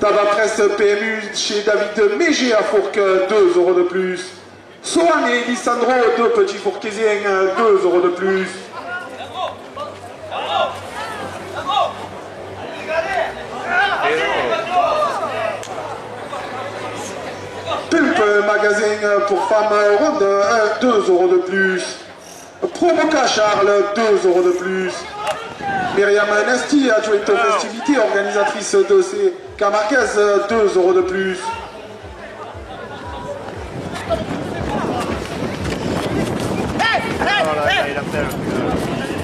Tabac Presse PMU chez David Mégé à Fourques, 2 € de plus. Sohan et Lissandro, 2 petits fourquésiens, 2 € de plus. Pulp magasin pour femmes ronde, 2 € de plus. Provoca Charles, 2 € de plus. Myriam Nesti, adjointe aux festivités, organisatrice de ces Camarguaises, 2 € de plus.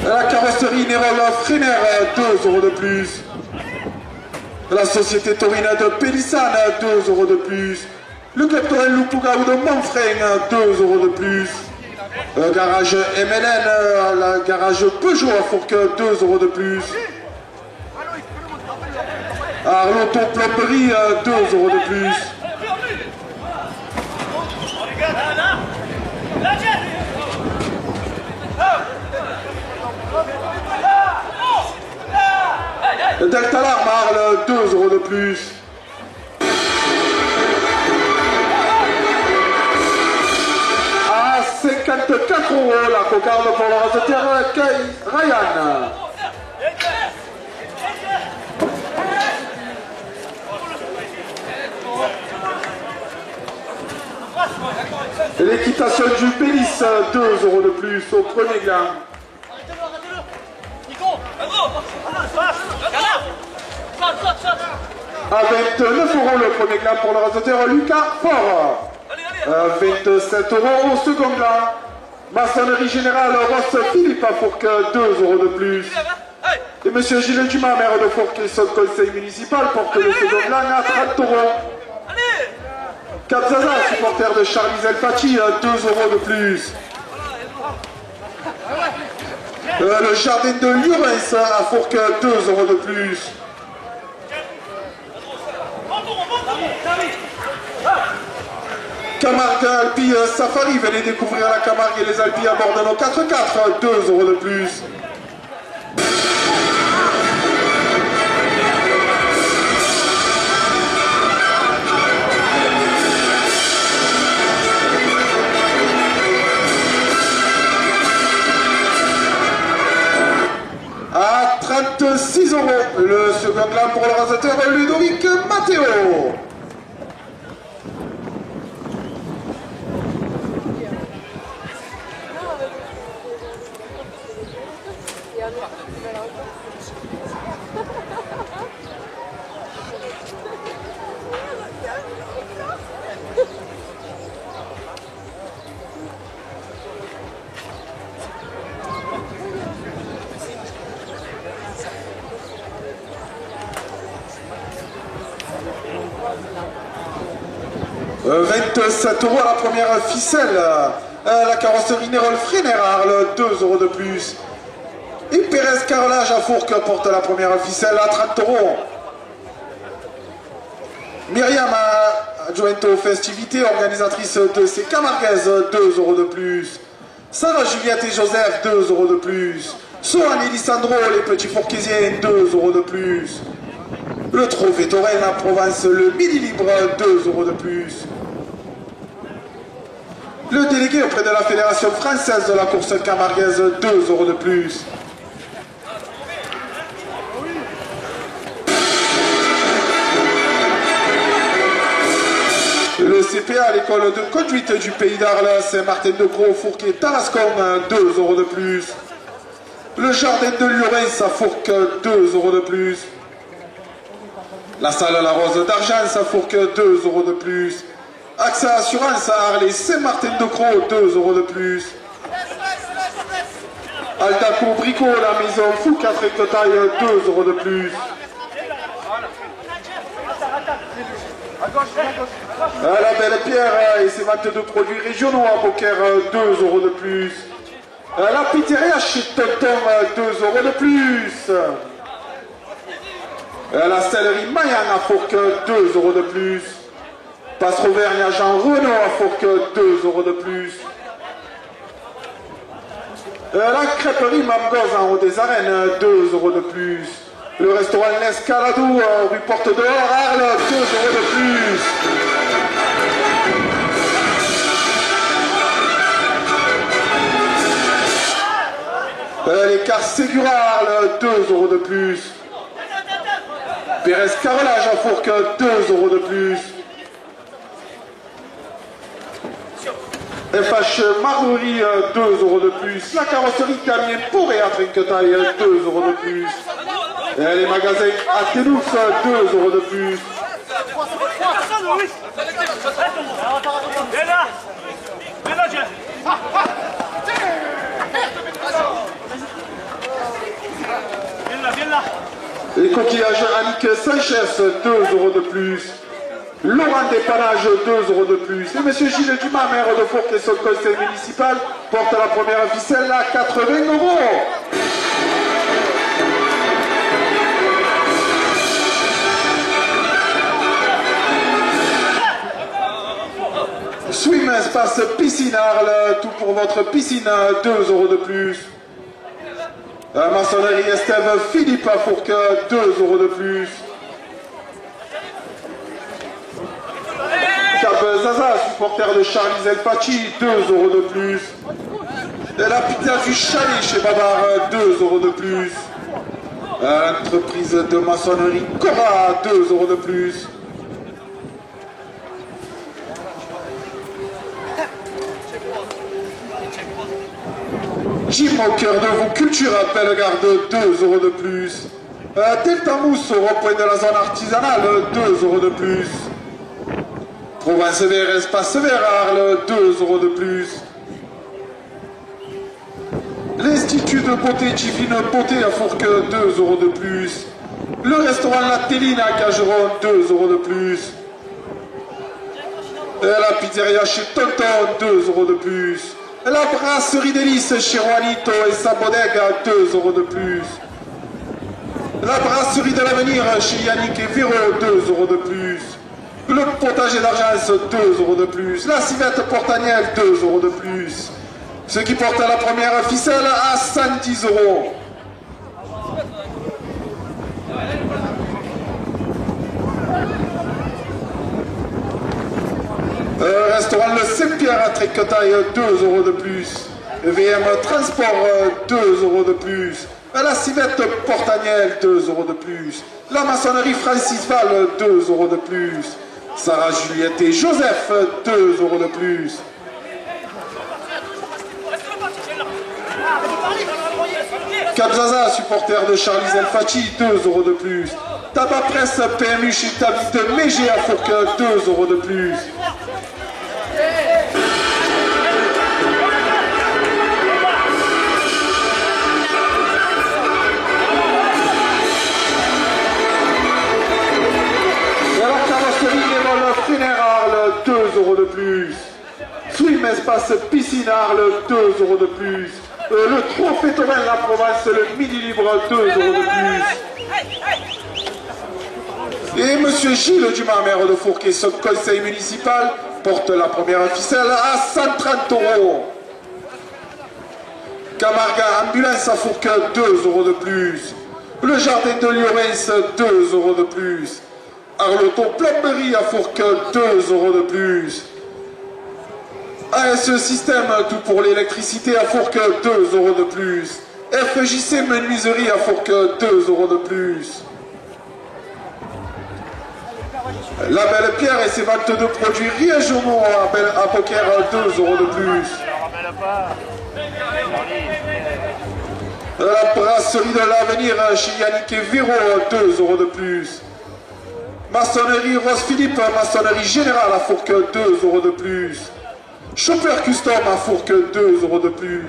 La carrosserie Nérol Freiner, 2 € de plus. La société taurine de Pélissane, 2 € de plus. Le club taurine Loupugaou de Montfrein, 2 € de plus. Le garage MLN, le garage Peugeot à Fourques, 2 € de plus. Arloto Plomberie, 2 € de plus. Delta Larmarle, 2 € de plus. À 54 € la cocarde pour le rasateur Kay Ryan. L'équitation du Bélis, 2 € de plus au premier gland. À 29 € le premier gland pour le rasateur Lucas Fort. 27 € au second gland. Maçonnerie générale Ross Philippe à Fourques, 2 € de plus. Et monsieur Gilles Dumas, maire de Fourques et son conseil municipal, porte le second gland à 30 €. Cap Zaza, supporter de Charlie Zelfacci, 2 € de plus. Le jardin de Lurens à Fourques, 2 € de plus. Camargue Alpi Safari, venez découvrir la Camargue et les Alpes à bord de nos 4x4, 2 € de plus. À 36 €, le second gland pour le rasateur Ludovic Matteo. « 27 € la première ficelle. La carrosserie Nérol Freiner à Arles, 2 € de plus. Et Pérez Carrelage à Fourques porte la première ficelle à 30 €. Myriam, adjointe aux festivités, organisatrice de ces Camarguaises, 2 € de plus. Sarah, Juliette et Joseph, 2 € de plus. Sohan et Lissandro, les petits fourquésiens, 2 € de plus. Le trophée Torel à Provence, le Midi Libre, 2 € de plus. Le délégué auprès de la Fédération française de la course camarguaise, 2 € de plus. Le CPA, l'école de conduite du Pays d'Arles, Saint-Martin-de-Gros, Fourques et Tarascon, 2 € de plus. Le jardin de Lurens à Fourques, 2 € de plus. La salle La Rose d'Argence à Fourques, 2 € de plus. AXA Assurance à Arles Saint-Martin-de-Croix, 2 € de plus. Aldaco Brico, la maison Fouque à Trinquetail, 2 € de plus. La Belle Pierre et ses ventes de produits régionaux à Beaucaire, 2 € de plus. La pizzeria chez Tonton, 2 € de plus. La stellerie Mayan à Fourques, 2 € de plus. Passe Auvergne à Jean Renaud à Fourques, 2 € de plus. La crêperie Mamgoz en haut des arènes, 2 € de plus. Le restaurant L'Escaladou, rue Porte d'Or, Arles, 2 € de plus. Les cars Ségura, Arles, 2 € de plus. Pérez Carrelage à Fourques, 2 € de plus. FH Marguerite, 2 € de plus. La carrosserie Camien Pourré à Trinquetail, 2 € de plus. Et les magasins Athénoux, 2 € de plus. Les coquillages Annick Sanchez, 2 € de plus. Laurent Dépannage, 2 € de plus. Et M. Gilles Dumas, maire de Fourques et son conseil municipal, porte la première ficelle à 80 €. Swim Espace Piscine Arles, tout pour votre piscine, 2 € de plus. Maçonnerie Estève Philippe à Fourques, 2 € de plus. Cap Zaza, supporter de Charlie Zelpachi, 2 € de plus. Et la pizza du Chalet chez Babar, 2 € de plus. Entreprise de maçonnerie Cora, 2 € de plus. Jim au cœur de vous, Culture à Bellegarde, 2 € de plus. Delta Mousse au rond-point de la zone artisanale, 2 € de plus. Provence Vert, Espace Vert Arles, 2 € de plus. L'Institut de beauté Divine Beauté à Fourques, 2 € de plus. Le restaurant La Téline à Cageron, 2 € de plus. La pizzeria chez Tonton, 2 € de plus. La brasserie d'Hélice chez Juanito et sa bodega, 2 € de plus. La brasserie de l'avenir chez Yannick et Véro, 2 € de plus. Le potager d'Argence, 2 € de plus. La civette Portaniel, 2 € de plus. Ce qui porte la première ficelle à 110 €. Restaurant Le Saint-Pierre à Trinquetail, 2 € de plus. VM Transport, 2 € de plus. La civette Portaniel, 2 € de plus. La maçonnerie Francis Val, 2 € de plus. Sarah Juliette et Joseph, 2 € de plus. Capzaza, supporter de Charlie Zelfachi, 2 € de plus. Tabac Presse PMU chez David Mégé à Fourques, 2 € de plus. Arles, 2 € de plus. Swim Espace Piscine Arles, 2 € de plus. Le Trophée Thomas La Provence, le Midi Libre, 2 € de plus. Et M. Gilles Dumas, maire de Fourques et son conseil municipal, porte la première ficelle à 130 €. Camarga Ambulance à Fourques, 2 € de plus. Le Jardin de Llorens, 2 € de plus. Arleton Plomberie à Fourques, 2 € de plus. ASE Système, tout pour l'électricité à Fourques, 2 € de plus. FJC Menuiserie à Fourques, 2 € de plus. La Belle Pierre et ses ventes de produits régionaux à Beaucaire, 2 € de plus. La brasserie de l'avenir chez Yannick et Véro, 2 € de plus. Maçonnerie Rose Philippe, maçonnerie générale à Fourques, 2 € de plus. Chopper Custom à Fourques, 2 € de plus.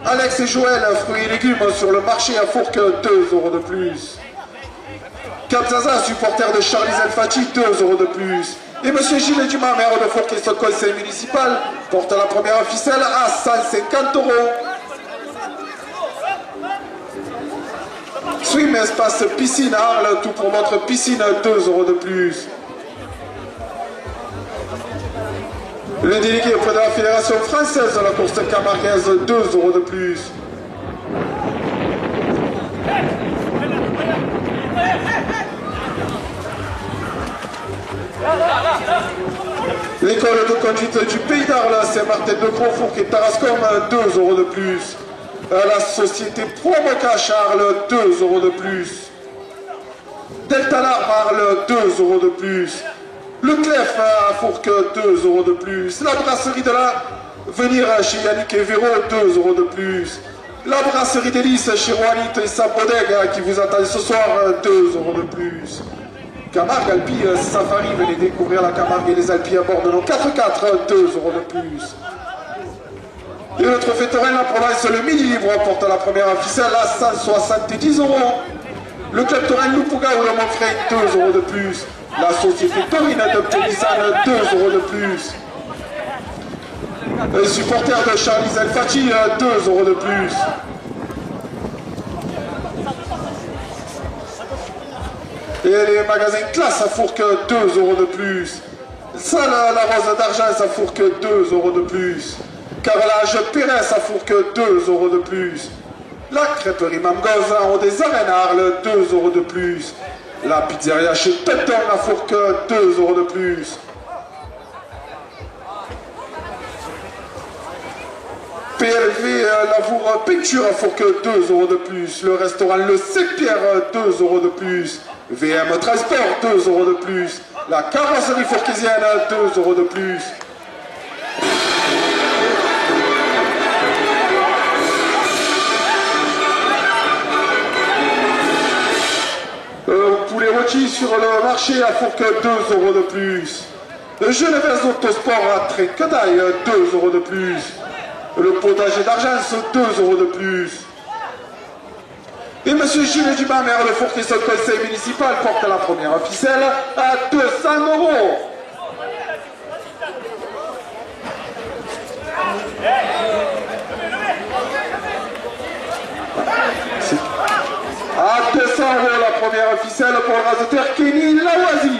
Alex et Joël, fruits et légumes sur le marché à Fourques, 2 € de plus. Capzaza, supporter de Charlie Zelfati, 2 € de plus. Et Monsieur Gilles Dumas, maire de Fourques et son conseil municipal, porte la première ficelle à 150 €. Swim espace piscine à Arles, tout pour votre piscine, 2 € de plus. Le délégué auprès de la Fédération française de la course camarguaise, 2 € de plus. L'école de conduite du Pays d'Arles, Saint-Martin-de-Croix, et Tarascon, 2 € de plus. La société Promocash Arles, 2 € de plus. Delta Lar Arles, 2 € de plus. Le Clef à Fourques, 2 € de plus. La brasserie de la Venir chez Yannick et Véro, 2 € de plus. La brasserie d'Hélice chez Juanite et sa bodega qui vous attend ce soir, 2 € de plus. Camargue Alpi Safari, venez découvrir la Camargue et les Alpes à bord de nos 4x4, 2 € de plus. Et le trophée Touraine, la province, le midi libre porte la première ficelle à 170 €. Le club Touraine Loupuga ou le Montfray, 2 € de plus. La société Taurine de Pélisane, 2 € de plus. Les supporters de Charlie Zelfati, 2 € de plus. Et les magasins Classe à Fourques, 2 € de plus. Salle la Rose d'Argence à Fourques, 2 € de plus. Carrelage Pérez à Fourques, 2 € de plus. La crêperie Mamgoz en haut des arènes à Arles, 2 € de plus. La pizzeria chez Pelton à Fourques, 2 € de plus. PLV Lavour Peinture à Fourques, 2 € de plus. Le restaurant Le Sec-Pierre, 2 € de plus. VM Transport, 2 € de plus. La carrosserie fourquésienne, 2 € de plus. Poulet rôti sur le marché à Fourques, 2 € de plus. Le Genevesse Autosport à Trécadaille, 2 € de plus. Le potager d'Argence, 2 € de plus. Et Monsieur Gilles Dumas, maire de Fourques et son conseil municipal, porte la première ficelle à 200 €. À 200 € la première ficelle pour le raseteur Kenny Lawazi.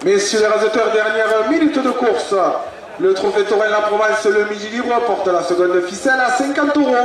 Messieurs les raseteurs, dernière minute de course. Le trophée Touraine La Provence, le midi libre, porte la seconde ficelle à 50 €.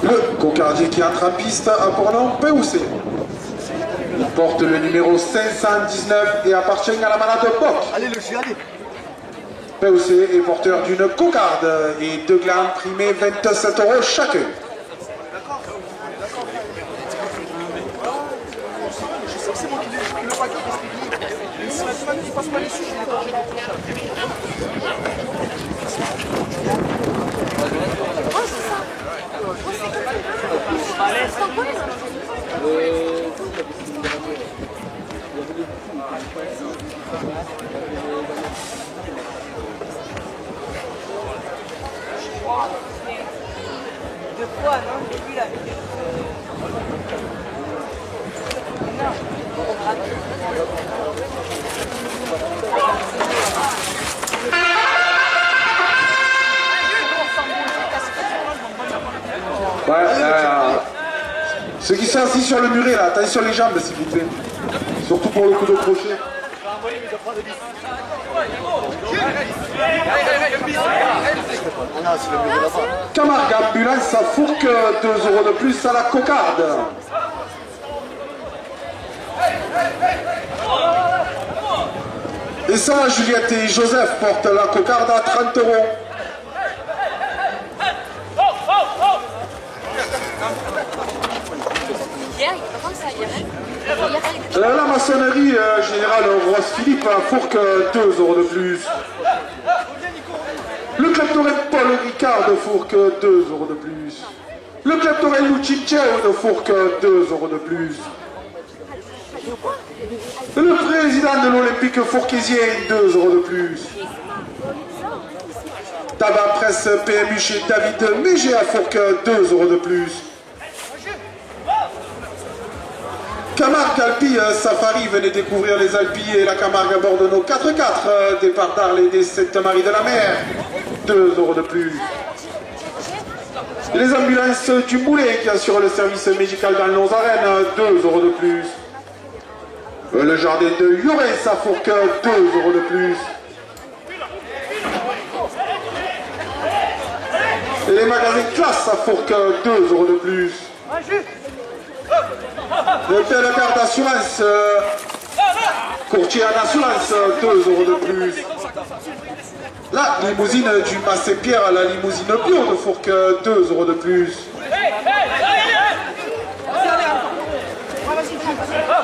Le cocardier qui entre en piste a pour nom POC. Il porte le numéro 519 et appartient à la manade Boc. Allez le chien, allez. POC est porteur d'une cocarde et 2 glands primés 27 € chacun. Deux fois, non? J'ai vu la vidéo. Ouais, ceux qui sont assis sur le muret là, attention les jambes s'il vous plaît. Surtout pour le coup de crochet. Camargue Ambulance à Fourques, 2 € de plus à la cocarde. Et ça, Juliette et Joseph portent la cocarde à 30 €. La maçonnerie générale Rose Philippe à Fourques, 2 € de plus. Le club Torel Paul Ricard de Fourques, 2 € de plus. Le club Torel Luciceo de Fourques, 2 € de plus. Le président de l'Olympique fourquésien, 2 € de plus. Tabac Presse PMU chez David Mégé à Fourques, 2 € de plus. Camargue Alpi Safari, venez découvrir les Alpilles et la Camargue à bord de nos 4x4, départ d'Arles et des Sainte-Marie de la Mer, 2 € de plus. Les ambulances du Moulin qui assurent le service médical dans nos arènes, 2 € de plus. Le jardin de Llorens à Fourques, 2 € de plus. Les magasins Classe à Fourques, 2 € de plus. Le Bellegarde d'assurance, courtier en assurance, 2 € de plus. La limousine du Massé-Pierre, la limousine bio de Fourques, 2 € de plus.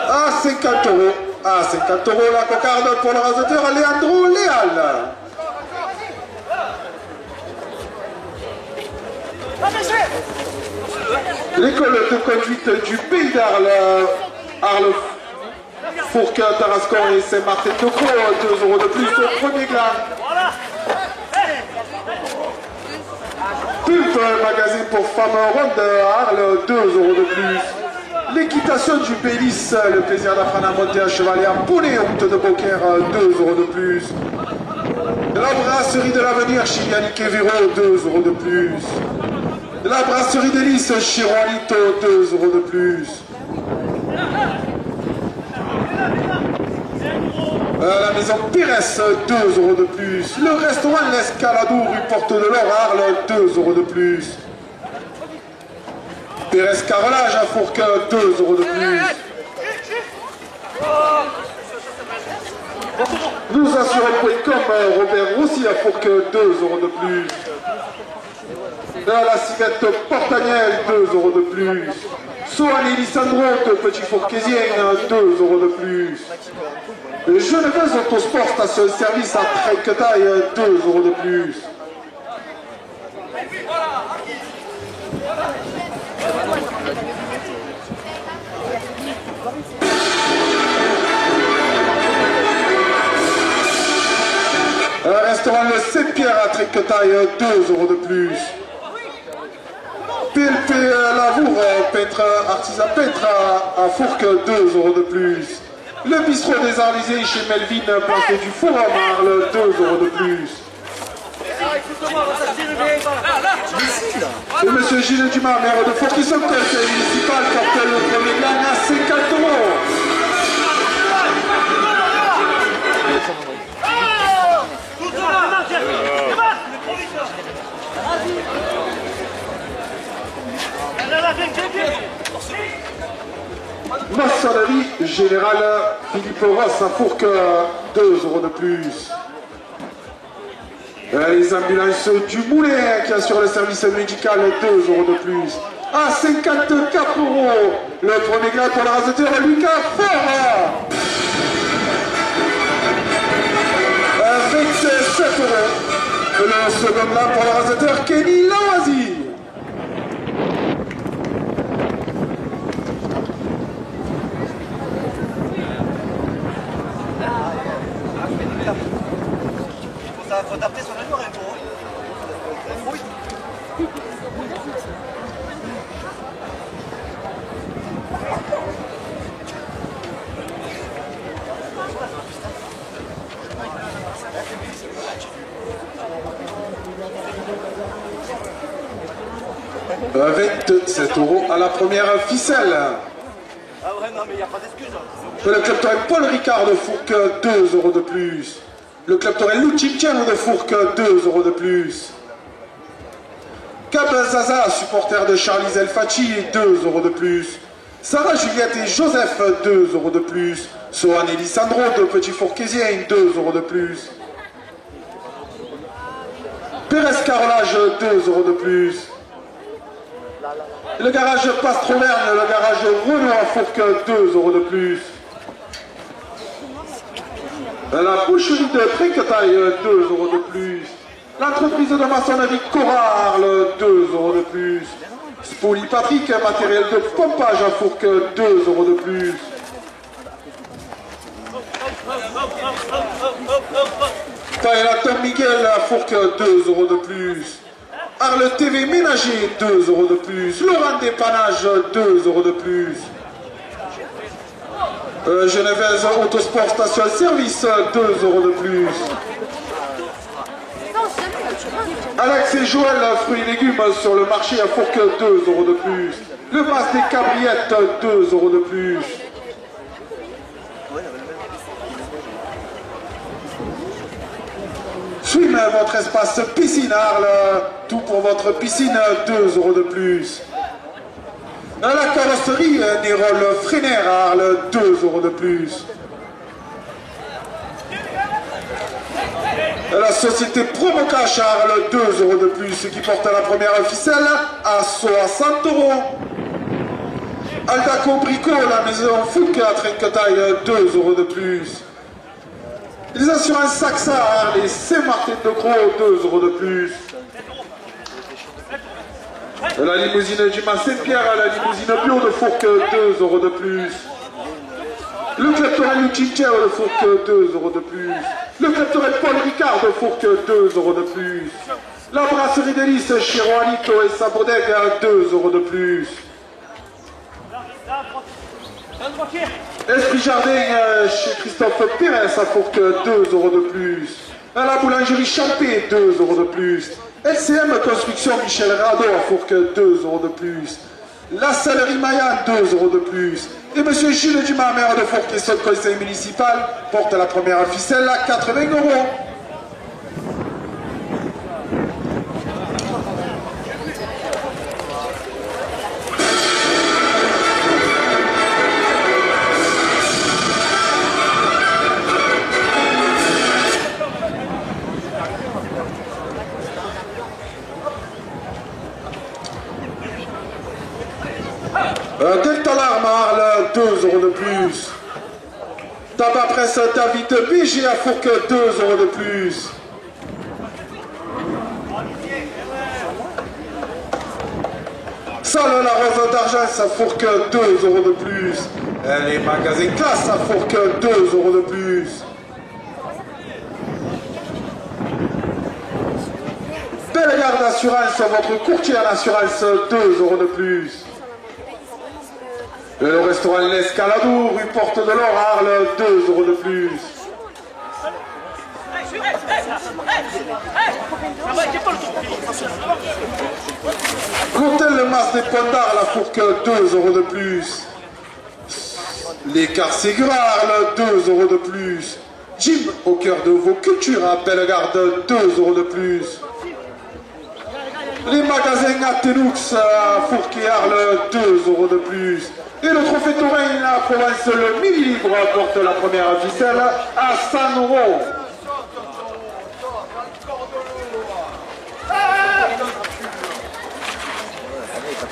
À 50 €. À 50 € la cocarde pour le raseteur Leandro Léal. L'école de conduite du Pays d'Arles, Arles, Fourques, Tarascon et Saint-Martin-de-Croix, 2 € de plus au premier gland. Pulpe, magasin pour femmes rondes à Arles, 2 € de plus. L'équitation du Bélis, le plaisir d'apprendre à monter à cheval et à poney, route de Beaucaire, 2 € de plus. La brasserie de l'avenir chez Yannick Eviro, 2 € de plus. La brasserie d'Hélice chez Juanito, 2 € de plus. La maison Pires, 2 € de plus. Le restaurant L'Escaladou, rue Porte de l'Or à Arles, 2 € de plus. Pires Carrelage à Fourques, 2 € de plus. Nous assurons.com, Robert Rossi à Fourques, 2 € de plus. La civette Portagnel, 2 € de plus. Soani Lissandro de Petit Fourquésien, 2 € de plus. Geneviève Autosport Station Service à Trinquetaille, 2 € de plus. Restaurant Le Saint-Pierre à Trinquetaille, 2 € de plus. PLP Lavour, peintre, artisan peintre à Fourques, 2 € de plus. Le bistrot des Arlysées chez Melvin, place du Forum à Arles, 2 € de plus. Et monsieur Gilles Dumas, maire de Fourques, conseil municipal, cartel le premier gagne à 50 €. Maçonnerie générale Philippe Ross à Fourques, 2 € de plus. Les ambulances du Moulin qui assurent le service médical, 2 € de plus. À 54 €, le premier glas pour le raseteur Lucas Fort. euros. Le second là pour le réalisateur Kenny Lawazi. Faut taper sur le mur, il faut. Avec 7 euros à la première ficelle. Ah ouais, non, mais il n'y a pas d'excuse. Le club Torel Paul Ricard de Fourques, 2 euros de plus. Le club Torel Lucicciano de Fourques, 2 euros de plus. Cap Zaza, supporter de Charlie Zelfaci, 2 euros de plus. Sarah Juliette et Joseph, 2 euros de plus. Sohan et Lissandro de Petit Fourquésien, 2 euros de plus. Pérez Carolage, 2 euros de plus. Le garage Pastroverne, le garage Renault à Fourques, 2 euros de plus. La boucherie de Trinquetail, 2 euros de plus. L'entreprise de maçonnerie Cora Arles, 2 euros de plus. Spoli Patrick, matériel de pompage à Fourques, 2 euros de plus. Taillerat Miguel à Fourques, 2 euros de plus. Arles TV Ménager, 2 euros de plus. Laurent Dépannage, 2 euros de plus. Genève Autosport Station Service, 2 euros de plus. Alex et Joël, fruits et légumes sur le marché à Fourques, 2 euros de plus. Le mas des Cabriettes, 2 euros de plus. Swim, votre espace piscine Arles, tout pour votre piscine, 2 euros de plus. La carrosserie Nérol Freiner à Arles, 2 euros de plus. La société Promocash à Arles, 2 euros de plus, ce qui porte la première ficelle à 60 euros. Aldaco Brico, la maison Fouque à Trinquetail, 2 euros de plus. Les assurances Saxa à Arles et Saint-Martin de Gros, 2 euros de plus. La limousine du Mas Saint-Pierre, la limousine bio de Fourques, 2 euros de plus. Le club Torel Lucicciano de Fourques, 2 euros de plus. Le club Torel Paul Ricard de Fourques, 2 euros de plus. La brasserie d'Hélice chez Juanito et sa bodega, 2 euros de plus. Esprit Jardin chez Christophe Pérez à Fourques, 2 euros de plus. La boulangerie Champé, 2 euros de plus. LCM Construction Michel Rado à Fourques, 2 euros de plus. La sellerie Mayan, 2 euros de plus. Et M. Gilles Dumas, maire de Fourques et son conseil municipal, porte la première ficelle à 80 euros. Delta Larme à Arles, 2 euros de plus. Tabac Presse David BG à Fourques, 2 euros de plus. Salle la Rose d'Argence à Fourques, 2 euros de plus. Les magasins Classe à Fourques, 2 euros de plus. Bellegarde Assurance, votre courtier en assurance, 2 euros de plus. Le restaurant L'Escaladou, rue Porte de l'Or, Arles, 2 euros de plus. L'hôtel Le Mas des Ponts d'Arles, à Fourques, 2 euros de plus. L'écart Ségur, Arles, 2 euros de plus. Gym au cœur de vos cultures à Bellegarde, 2 euros de plus. Les magasins Athenux à Fourques et Arles, 2 euros de plus. Et le trophée Touraine à Provence, le millilibre, porte la première ficelle à 100 euros.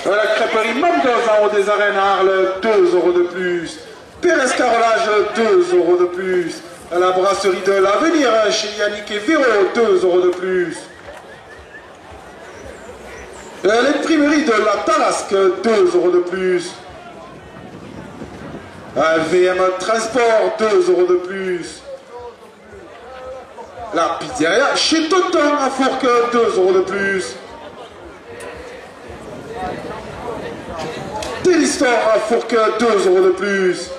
La crêperie Mendoza en haut des arènes à Arles, 2 euros de plus. Pérez Carolage, 2 euros de plus. La brasserie de l'Avenir chez Yannick et Véro, 2 € de plus. L'imprimerie de la Tarasque, 2 € de plus. VM Transport, 2 € de plus. La pizzeria chez Tonton à Fourques, 2 € de plus. Téléstor à Fourques, 2 € de plus.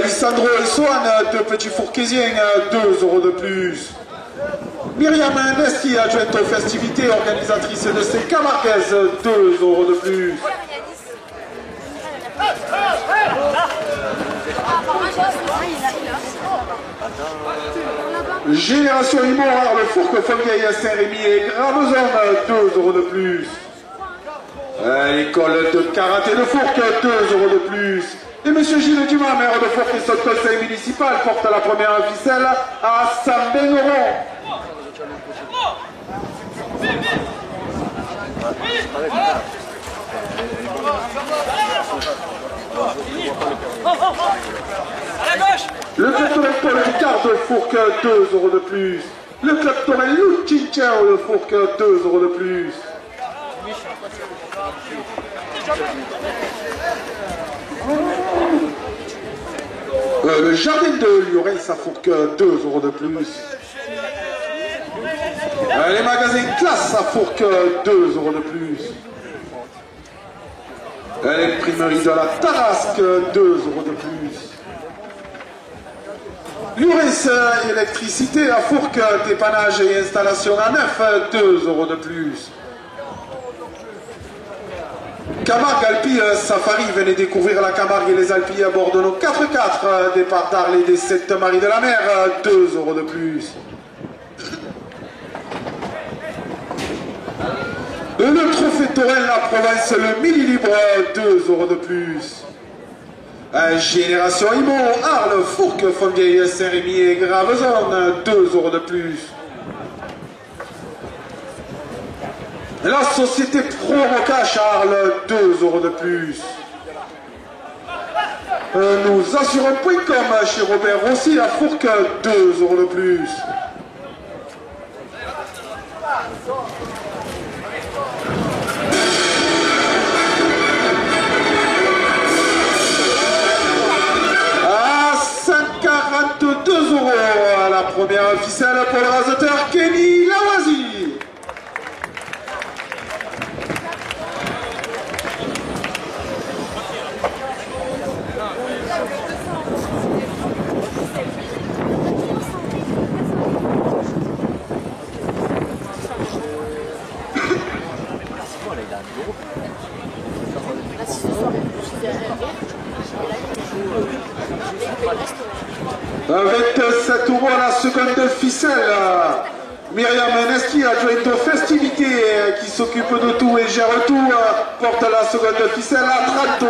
Lissandro et Swan, 2 petits fourquésiens, 2 € de plus. Myriam Nesti, adjointe aux festivités, organisatrice de ces Camarguaises, 2 € de plus. Génération Imo, le Fourque Fontvieille à Saint-Rémy et Graveson, 2 € de plus. L'école de karaté de Fourques, 2 € de plus. Et M. Gilles Dumas, maire de Fourques et son conseil municipal, porte la première ficelle à 120 €. Le club Torel Paul Ricard de Fourques, 2 € de plus. Le club Torel Lucinciao de Fourques, 2 € de plus. Le jardin de Llorens à Fourques, 2 € de plus. Les magasins Classe à Fourques, 2 € de plus. L'imprimerie de la Tarasque, 2 € de plus. Llorens électricité à Fourques, dépannage et installation à neuf, 2 € de plus. Camargue Alpi Safari, venez découvrir la Camargue et les Alpilles à bord de nos 4x4, départ d'Arles et des Saintes-Maries de la Mer, 2 € de plus. Le trophée Torel La Provence, le Mili Libre, 2 € de plus. Génération Imo, Arles, Fourques, Fontvieille, Saint-Rémy et Graveson, 2 € de plus. La société Provocache à Arles, 2 € de plus. Nous assurons.com chez Robert Rossi à Fourques, 2 € de plus. À 142 € à la première ficelle pour le raseteur Kenny Lawazi. Avec 7 € à la seconde ficelle, Myriam Nesti, adjointe aux festivités, qui s'occupe de tout et gère tout, porte la seconde ficelle à 30 €.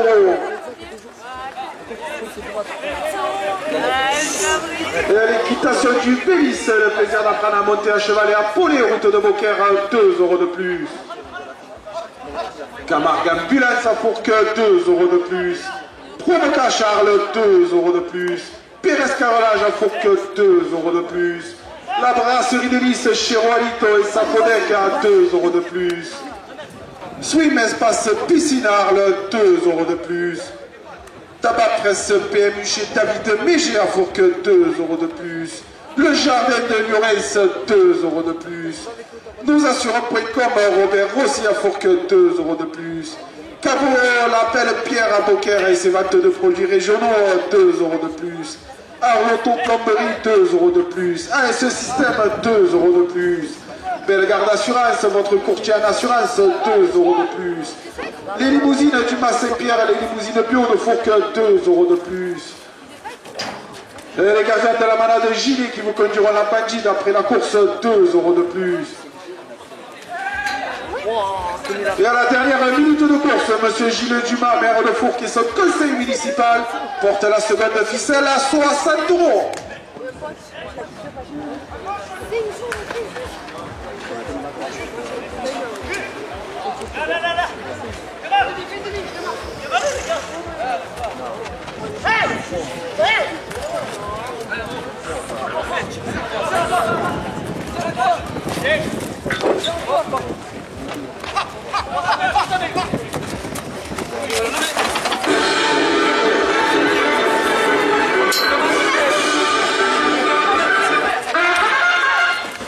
Et à l'équitation du Pélis, le plaisir d'apprendre à monter à cheval et à poney, route de Beaucaire, 2 € de plus. Camargue Ambulance à Fourques, 2 € de plus. Provoca Charles, 2 € de plus. Pérez Carolage à Fourques, 2 € de plus. La brasserie d'Hélice chez Roalito et Sapodec à 2 € de plus. Swim Espace Piscine Arles, 2 € de plus. Tabac Presse PMU chez David Mégé à Fourques, 2 € de plus. Le jardin de Llorens, 2 € de plus. Nous assurons.com Robert Rossi à Fourques, 2 € de plus. Cabo l'appelle Pierre à Beaucaire et ses ventes de produits régionaux, 2 € de plus. Arloto Plomberie, 2 € de plus. AS Système, 2 € de plus. Bellegarde Assurance, votre courtier en assurance, 2 € de plus. Les limousines du Mas Saint-Pierre, les limousines bio de Fourques, 2 € de plus. Et les gazettes de la manade Gilet qui vous conduiront la Bandide après la course, 2 € de plus. Et à la dernière minute de course, M. Gilles Dumas, maire de Fourques et son conseil municipal, porte la seconde ficelle à 60 €.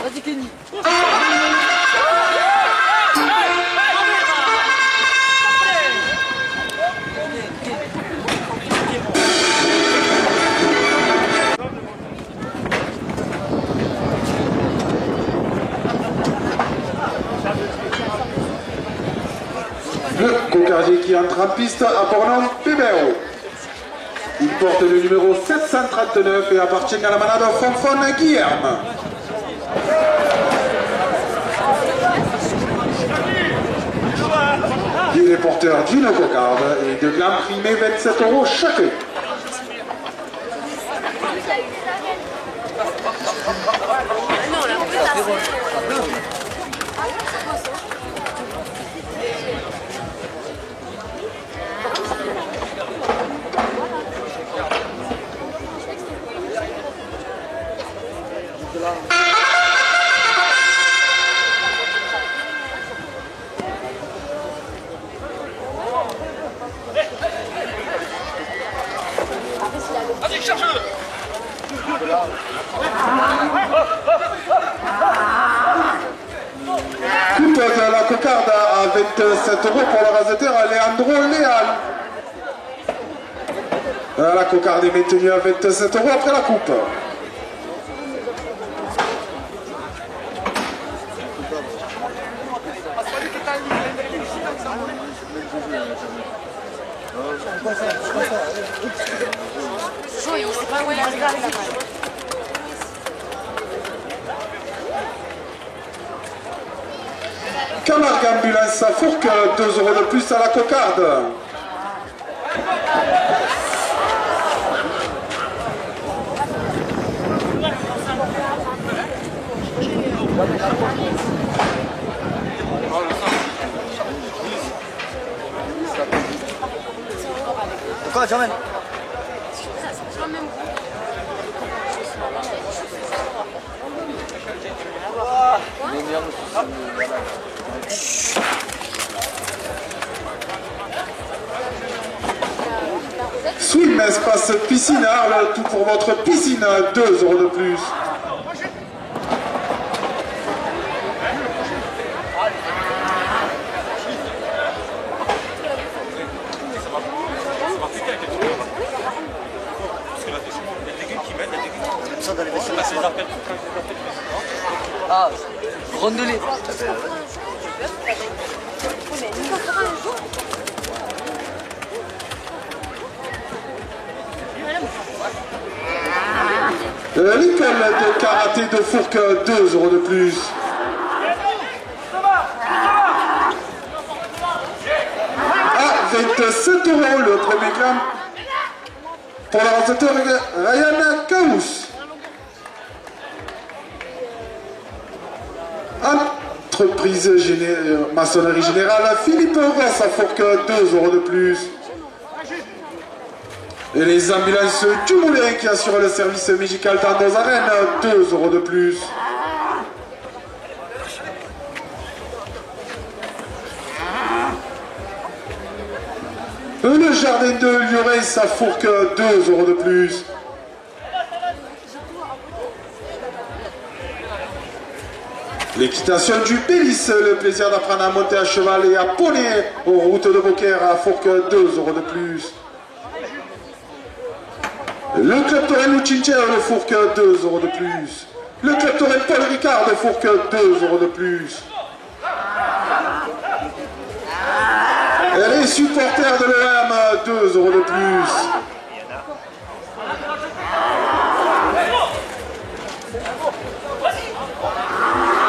Vas-y, Kenny. Le cocardier qui entre en piste à Bornand Pébéo. Il porte le numéro 739 et appartient à la manade Fonfon Guilherme. Il est porteur d'une cocarde et de glands primés 27 € chacun. Vas-y, cherche-le. Coupe de la cocarde à 27 € pour le raseteur Leandro Léal. La cocarde est maintenue à 27 € après la coupe. Camargue Ambulance à Fourques, 2 € de plus à la cocarde. Quoi, j'emmène. Swim espace piscinard, le tout pour votre piscine, 2 € de plus. Ah, rondelet. L'école de karaté de Fourques, 2 € de plus. À 27 € le premier clan pour le raseteur Ryan Kaous. Entreprise maçonnerie générale Philippe Ross à Fourques, 2 € de plus. Et les ambulances du Moulin qui assurent le service médical dans nos arènes, 2 € de plus. Le jardin de Liorès à Fourques, 2 € de plus. L'équitation du Pélis, le plaisir d'apprendre à monter à cheval et à poney aux routes de Beaucaire à Fourques, 2 € de plus. Le club Torel Luchincher de Fourques, 2 € de plus. Le club Torel Paul Ricard de Fourques, 2 € de plus. Et les supporters de l'OM, 2 € de plus.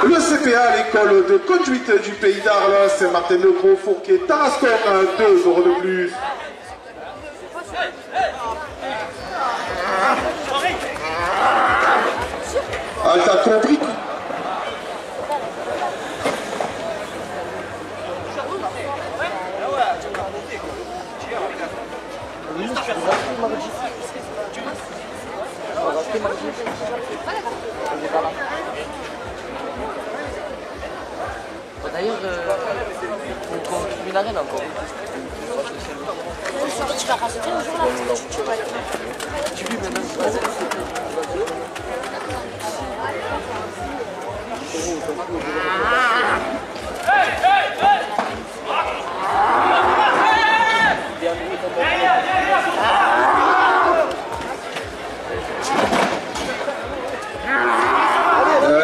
Le CPA, l'école de conduite du pays d'Arles, Saint-Martin-de-Gros, Fourques, Tarascon, 2 € de plus. Ah, t'as compris? une arène encore. Tu vas rajouter un jour là. Tu vis maintenant.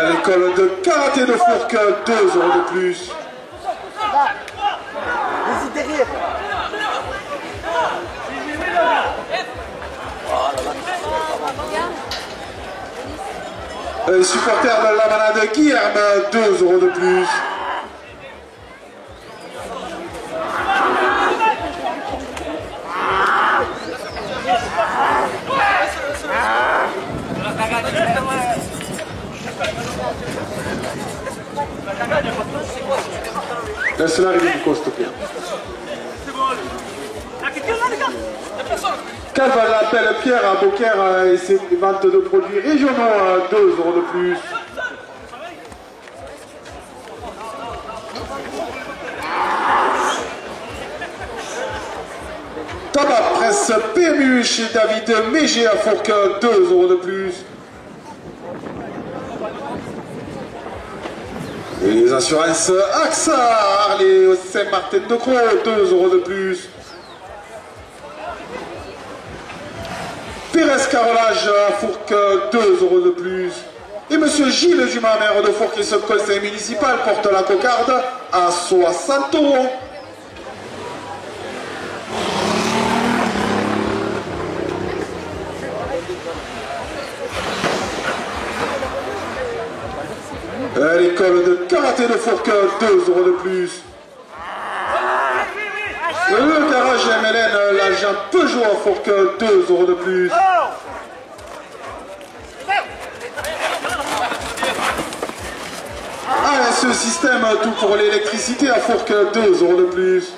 L'école de karaté de Fourques, 2 € de plus. Vas-y derrière. Les supporters de la manade Guilherme, 2 € de plus. Laisse-la arriver du costo, Pierre. Calva l'appelle Pierre à Beaucaire et ses ventes de produits régionaux, 2 € de plus. Tabac Presse PMU chez David Mégé à Fourques, 2 € de plus. Et les assurances AXA, Arlé au Saint-Martin-de-Croix, 2 € de plus. Pérez Carrelage à Fourques, 2 € de plus. Et monsieur Gilles Dumas, maire de Fourques et ce conseil municipal, porte la cocarde à 60 €. L'école de karaté de Fourques, 2 € de plus. Le garage MLN, l'agent Peugeot à Fourques, 2 € de plus. AS Système, tout pour l'électricité à Fourques, 2 € de plus.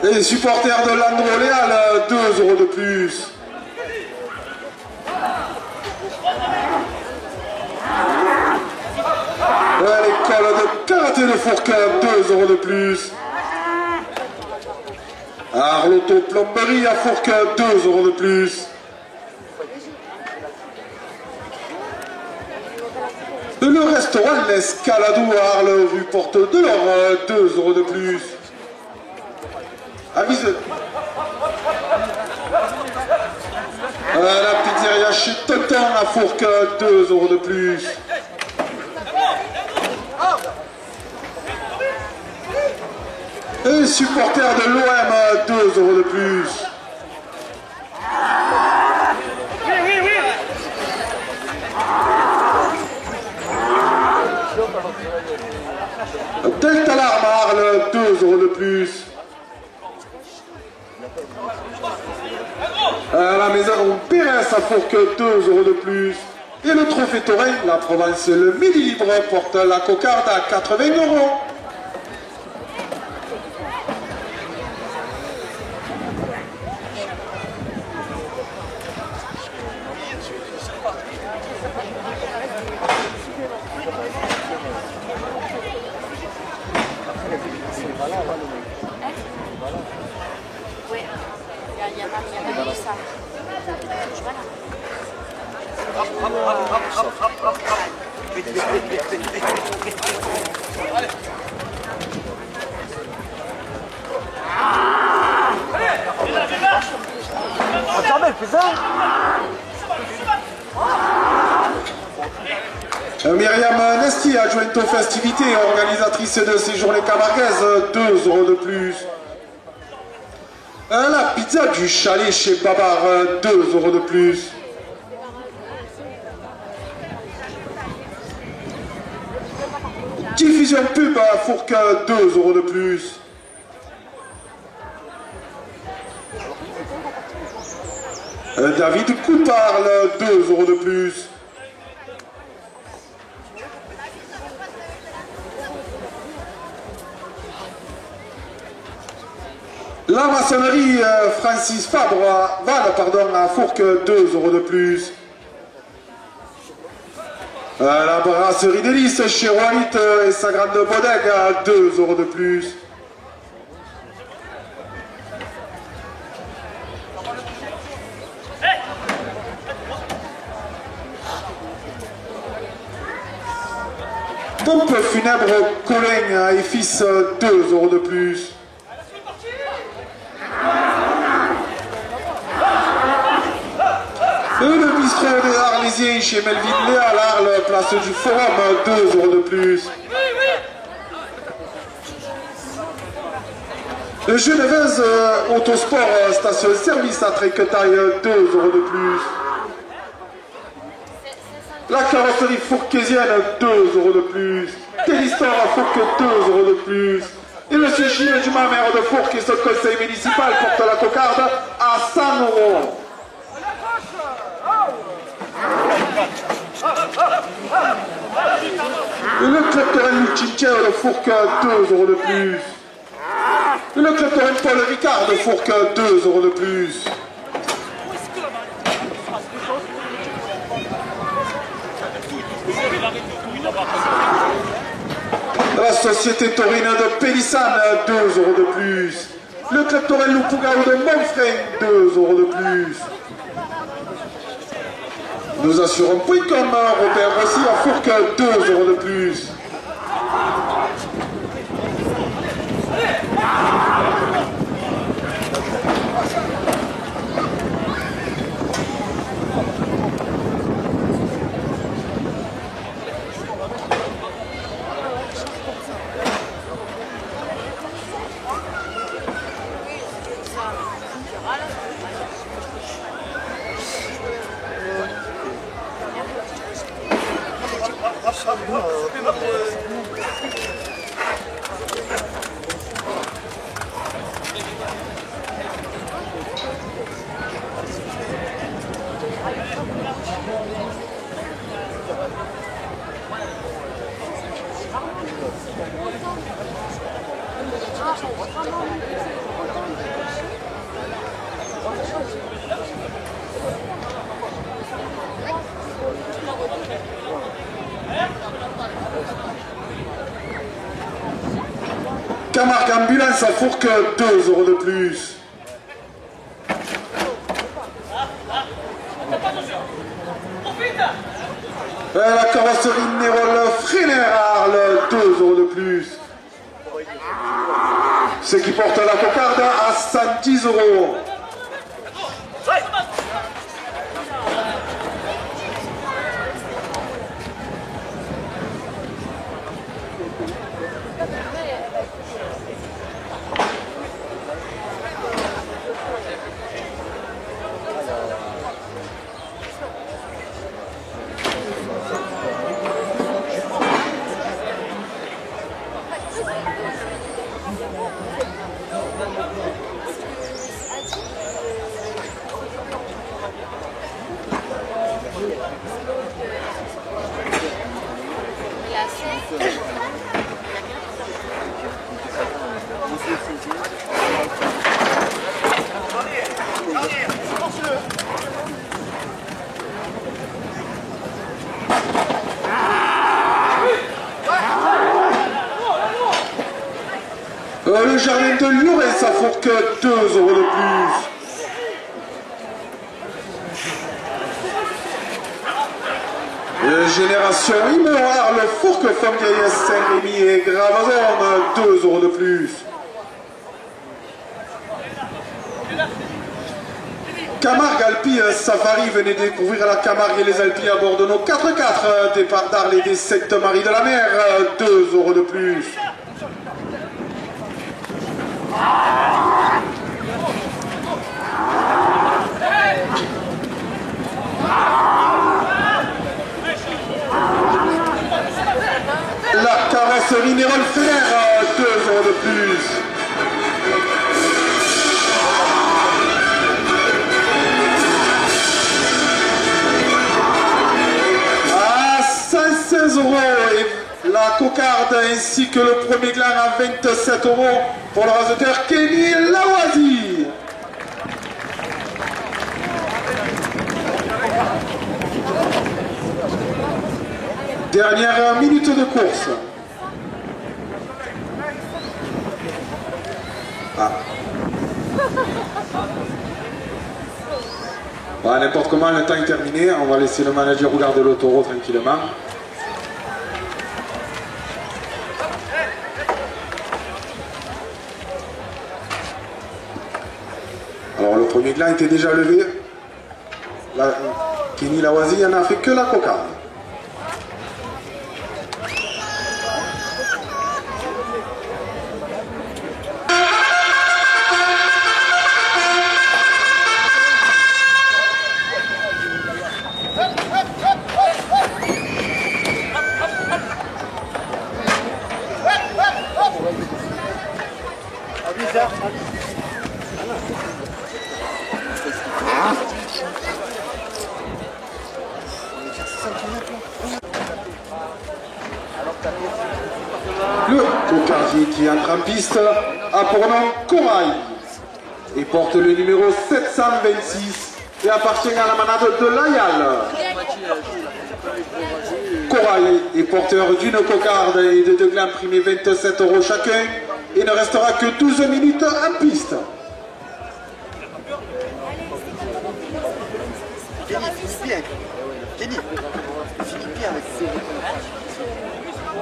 Les supporters de l'Androléal, 2 € de plus. L'école de karaté de Fourques, 2 € de plus. Arloto Plomberie à Fourques, 2 € de plus. Le restaurant l'Escaladou à Arles, rue Porte de l'Or, 2 € de plus. Avise. La pizzeria chez Tonton à Fourques, 2 € de plus. Et supporters de l'OM, 2 € de plus. Delta Alarme à Arles, 2 € de plus. La maison Pérez à Fourques, 2 € de plus. Et le trophée Taurin, la Provence, le Midi Libre, porte la cocarde à 80 €. Myriam Nesti, adjointe aux festivités et organisatrice de ces journées camarguaises, 2 € de plus. La pizza du chalet chez Babar, 2 € de plus. Vision Pub à Fourques, 2 € de plus. David Couparle, 2 € de plus. La maçonnerie Francis Fabre, Val, pardon, à Fourques, 2 € de plus. La brasserie d'Hélice chez Roalit et sa grande bodega à 2 € de plus. Pompe funèbre Colin et fils, 2 € de plus. Et le bistrot des Arlésiens chez Melvin Léa à l'Arles, place du Forum, 2 € de plus. Le Genevese Autosport station service à Tréquetaille, 2 € de plus. La carrosserie fourquésienne, 2 € de plus. Télistor à Fourques, 2 € de plus. Et M. Gilles Dumas, maire de Fourques et son conseil municipal porte la cocarde à 100 €. Le club Torrent Luchinchel de Fourques, 2 € de plus. Le club Torrent Paul Ricard de Fourques, 2 € de plus. La société taurine de Pélissane, 2 € de plus. Le club Torrent Loupougaou de Montfrain, 2 € de plus. Nous assurons Point.com, Robert Rossi à Fourques, 2 € de plus. Camargue Ambulance à Fourques, 2 € de plus. La carrosserie Nérol Freiner à Arles, 2 € de plus. Ce qui porte la cocarde à 110 €. Le jardin de Lioret, ça faut que 2 € de plus. Génération Immoire, le Fourques Fontvieille, Saint-Rémy et Gravazon, 2 € de plus. Camargue Alpi Safari, venez découvrir la Camargue et les Alpis à bord de nos 4x4, départ d'Arles et des Sainte-Marie de la Mer, 2 € de plus. La carrosserie Nérol cocarde ainsi que le premier gland à 27 € pour le raseteur Kenny Lawazi. Dernière minute de course. Bah, n'importe comment, le temps est terminé. On va laisser le manager regarder le taureau tranquillement. Alors le premier gland était déjà levé. Kenny Lawazi n'en a fait que la cocarde. Le cocardier qui entre en piste a pour nom Corail et porte le numéro 726 et appartient à la manade de Layal. Corail est porteur d'une cocarde et de 2 glands primés 27 € chacun et ne restera que 12 minutes en piste. Kenny, finis bien. Kenny, finis bien avec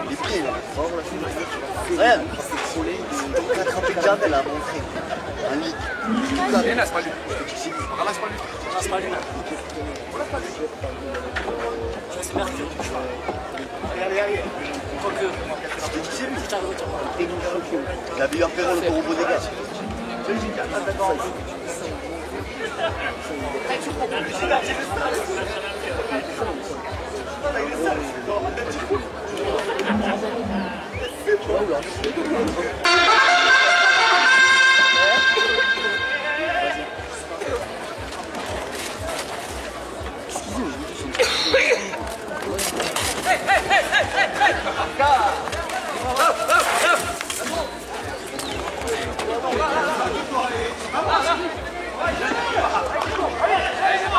les pieds là. Regarde, il a attrapé le jambe, elle a montré. Un lit. Ramasse pas lui. Ramasse pas lui. Allez. Il a vu un perron le taureau des gars.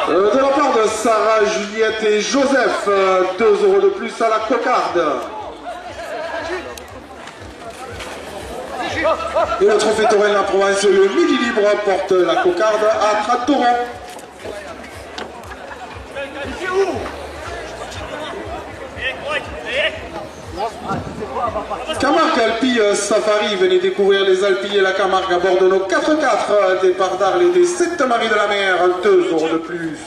De la part de Sarah, Juliette et Joseph, 2 € de plus à la cocarde. Et le trophée taurin de la province, le Midi Libre, porte la cocarde à 30 €. Camargue Alpi Safari, venez découvrir les Alpilles et la Camargue à bord de nos 4x4, départ d'Arles et des Sainte-Marie de la Mer, 2 € de plus.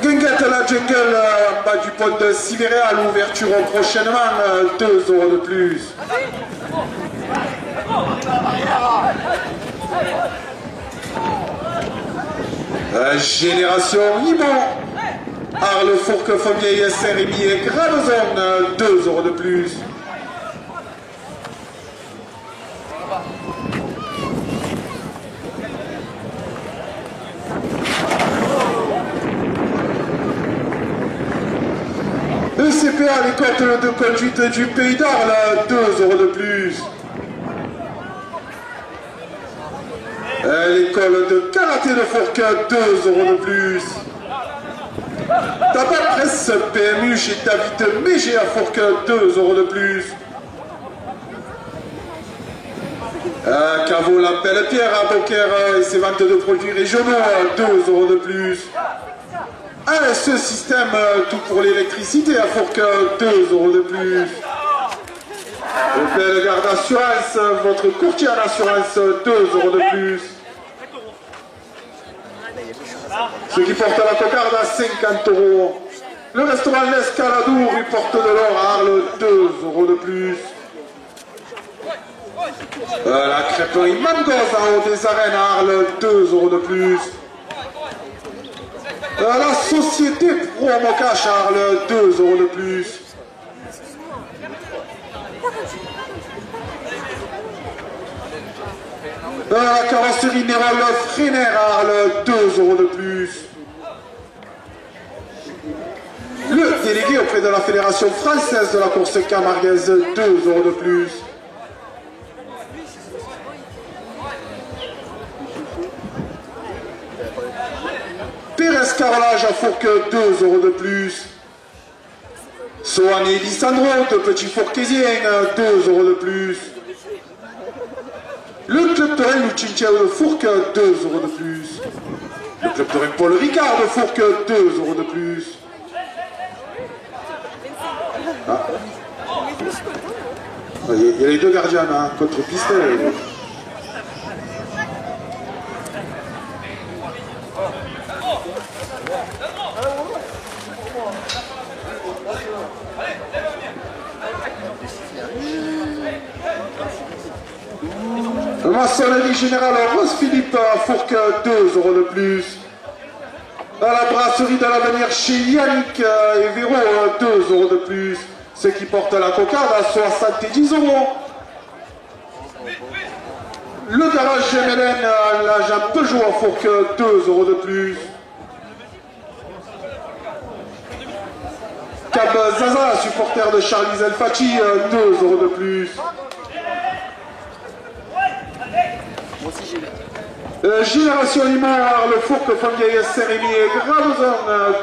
Guinguette la Jungle, en bas du pont de Sibéria, l'ouverture prochainement, 2 € de plus. Génération Libon, Arles, Fourques, Fontvieille, Saint-Rémy et Granozone, 2 € de plus. ECPA, l'école de conduite du Pays d'Arles, 2 € de plus. L'école de karaté de Fourques, 2 € de plus. Tabac Presse PMU chez David Mégé à Fourques, 2 € de plus. Caveau La Belle Pierre à Beaucaire et ses ventes de produits régionaux, 2 € de plus. ASE Système, tout pour l'électricité à Fourques, 2 € de plus. Belle Garde Assurance, votre courtier en assurance, 2 € de plus. Ceux qui portent la cocarde à 50 €. Le restaurant L'Escaladour, il porte de l'or à Arles, 2 € de plus. La crêperie Mangoz en haut des arènes à Arles, 2 € de plus. La société Promocash à Arles, 2 € de plus. La carrosserie Nérol Freiner à Arles, 2 € de plus. délégué auprès de la Fédération française de la course camarguaise, 2 € de plus. Pérez Carolage à Fourques, 2 € de plus. Soane et Lissandro de Petit Fourquésien, 2 € de plus. Le club terrain Luchinchel de Fourques, 2 € de plus. Le club terrain Paul Ricard de Fourques, 2 € de plus. Ah. Il y a les deux gardiens hein, contre pistolet. Maçonnerie générale Rose Philippe à Fourques, 2 € de plus. À la brasserie de l'avenir chez Yannick et Véro, 2 € de plus. Ce qui porte la cocarde à 70 €. Le garage Mélène à l'agent Peugeot à Fourques, 2 € de plus. Cab Zaza, supporter de Charlie Zelfacci, 2 € de plus. Génération Limard, le Fourques Fontvieille Saint-Rémy et Gravozon,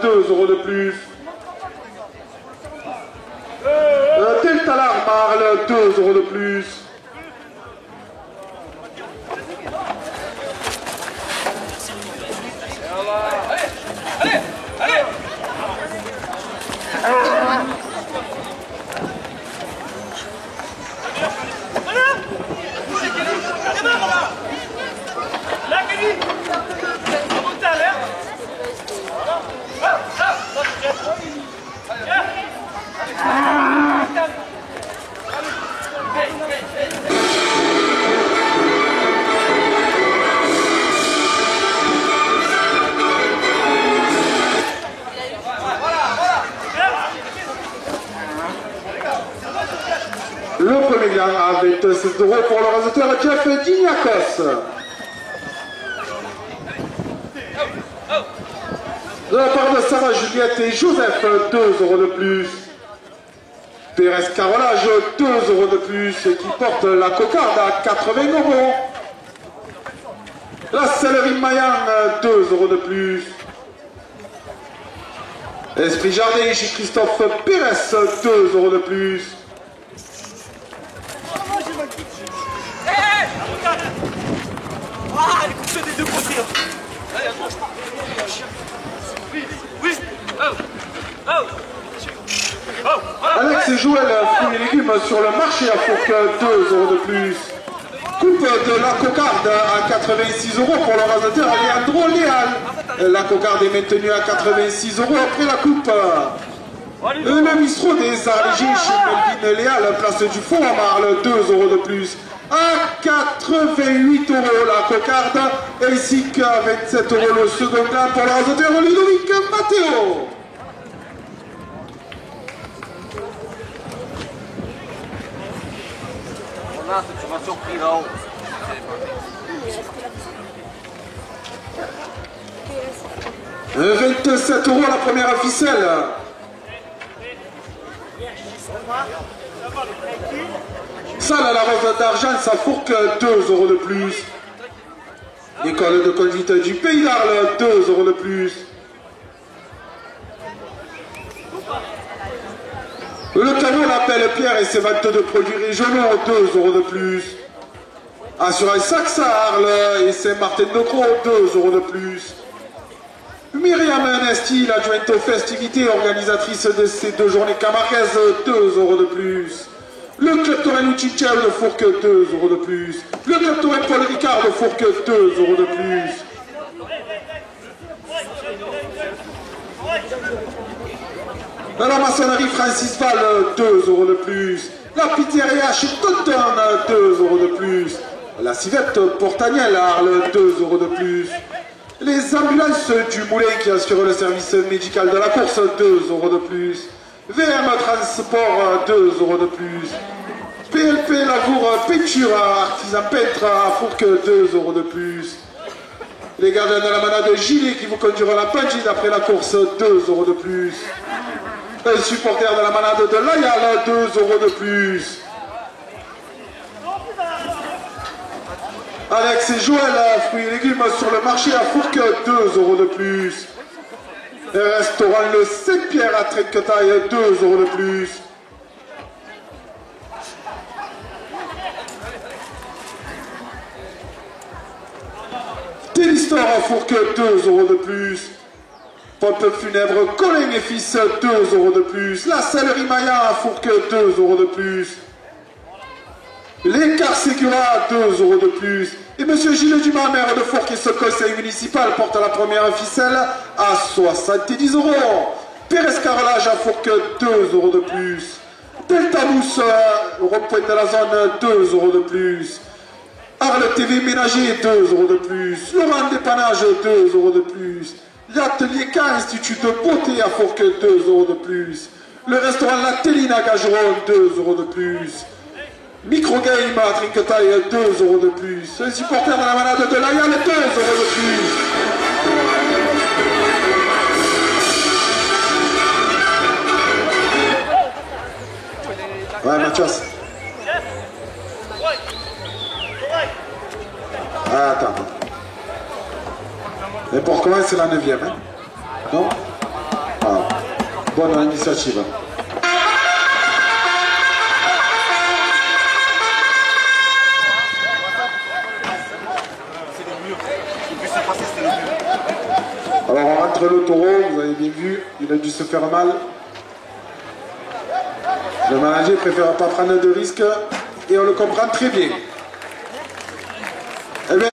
2 € de plus. Delta Marle, 2 € de plus. Le premier gain à 27 € pour le réalisateur Jeff Dignacos. De la part de Sarah Juliette et Joseph, 2 € de plus. Pérez Carolage, 2 € de plus, qui porte la cocarde à 80 €. La Sellerie Mayan, 2 € de plus. Esprit Jardin chez Christophe Pérez, 2 € de plus. Ah, elle est coupée des deux côtés. Allez, attends, je pars. Oui. Alex et Joël, fruits et légumes sur le marché à Fourques, 2 € de plus. Coupe de la cocarde à 86 € pour le réalisateur Leandro Léal. La cocarde est maintenue à 86 € après la coupe. Le bistrot des Arlégiens chez Melvin Léal, place du Fond à Marle, 2 € de plus. À 88 € la cocarde, ainsi qu'à 27 € le second plat pour le réalisateur Ludovic Matteo. Tu m'as surpris là-haut. 27 € la première ficelle. Salle à la Rose d'Argent, ça Fourques, 2 € de plus. École de conduite du Pays d'Arles, 2 € de plus. Le canot l'appelle Pierre et ses ventes de produits régionaux, 2 € de plus. Assurance Saxe à Arles et Saint-Martin-de-Croix, 2 € de plus. Myriam Nesti, l'adjointe aux festivités, organisatrice de ces 2 journées camarguaises, 2 € de plus. Le club Torren Luchinchel de Fourques, 2 € de plus. Le club Torren Paul Ricard de Fourques, 2 € de plus. La maçonnerie Francis Val, 2 € de plus. La pizzeria chez Tonton, 2 € de plus. La civette Portagnel à Arles, 2 € de plus. Les ambulances du Moulin qui assurent le service médical de la course, 2 € de plus. VM Transport, 2 € de plus. PLP Lavour Peinture, artisan peintre à Fourques, 2 € de plus. Les gardiens de la manade Gilet qui vous conduiront la Pangide après la course, 2 € de plus. Le supporter de la manade de Layal, 2 € de plus. Alex et Joël, fruits et légumes sur le marché à Fourques, 2 € de plus. Et restaurant Le Saint-Pierre à Tréquetaille, 2 € de plus. Télistor à Fourques, 2 € de plus. Pompe funèbre Colin et Fils, 2 € de plus. La sellerie Maya à Fourques, 2 € de plus. L'écart Ségura, 2 € de plus. Et monsieur Gilles Dumas, maire de Fourques et ce conseil municipal, porte la première ficelle à 70 €. Pérez Carrelage à Fourques, 2 € de plus. Delta Mousse, rond-point de la zone, 2 € de plus. Arles TV Ménager, 2 € de plus. Laurent Dépannage, 2 € de plus. L'atelier K, Institut de Beauté à Fourques, 2 € de plus. Le restaurant La Téline à Gageron, 2 € de plus. Microgame à Trinquetaille, 2 € de plus. Les supporters de la manade de Layal, 2 € de plus. Ouais, Mathias. Ah, attends. Et pour commencer, c'est la 9e, hein? Non? Ah. Bonne initiative. Alors on rentre le taureau, vous avez bien vu, il a dû se faire mal. Le manager préfère pas prendre de risques et on le comprend très bien. Eh bien,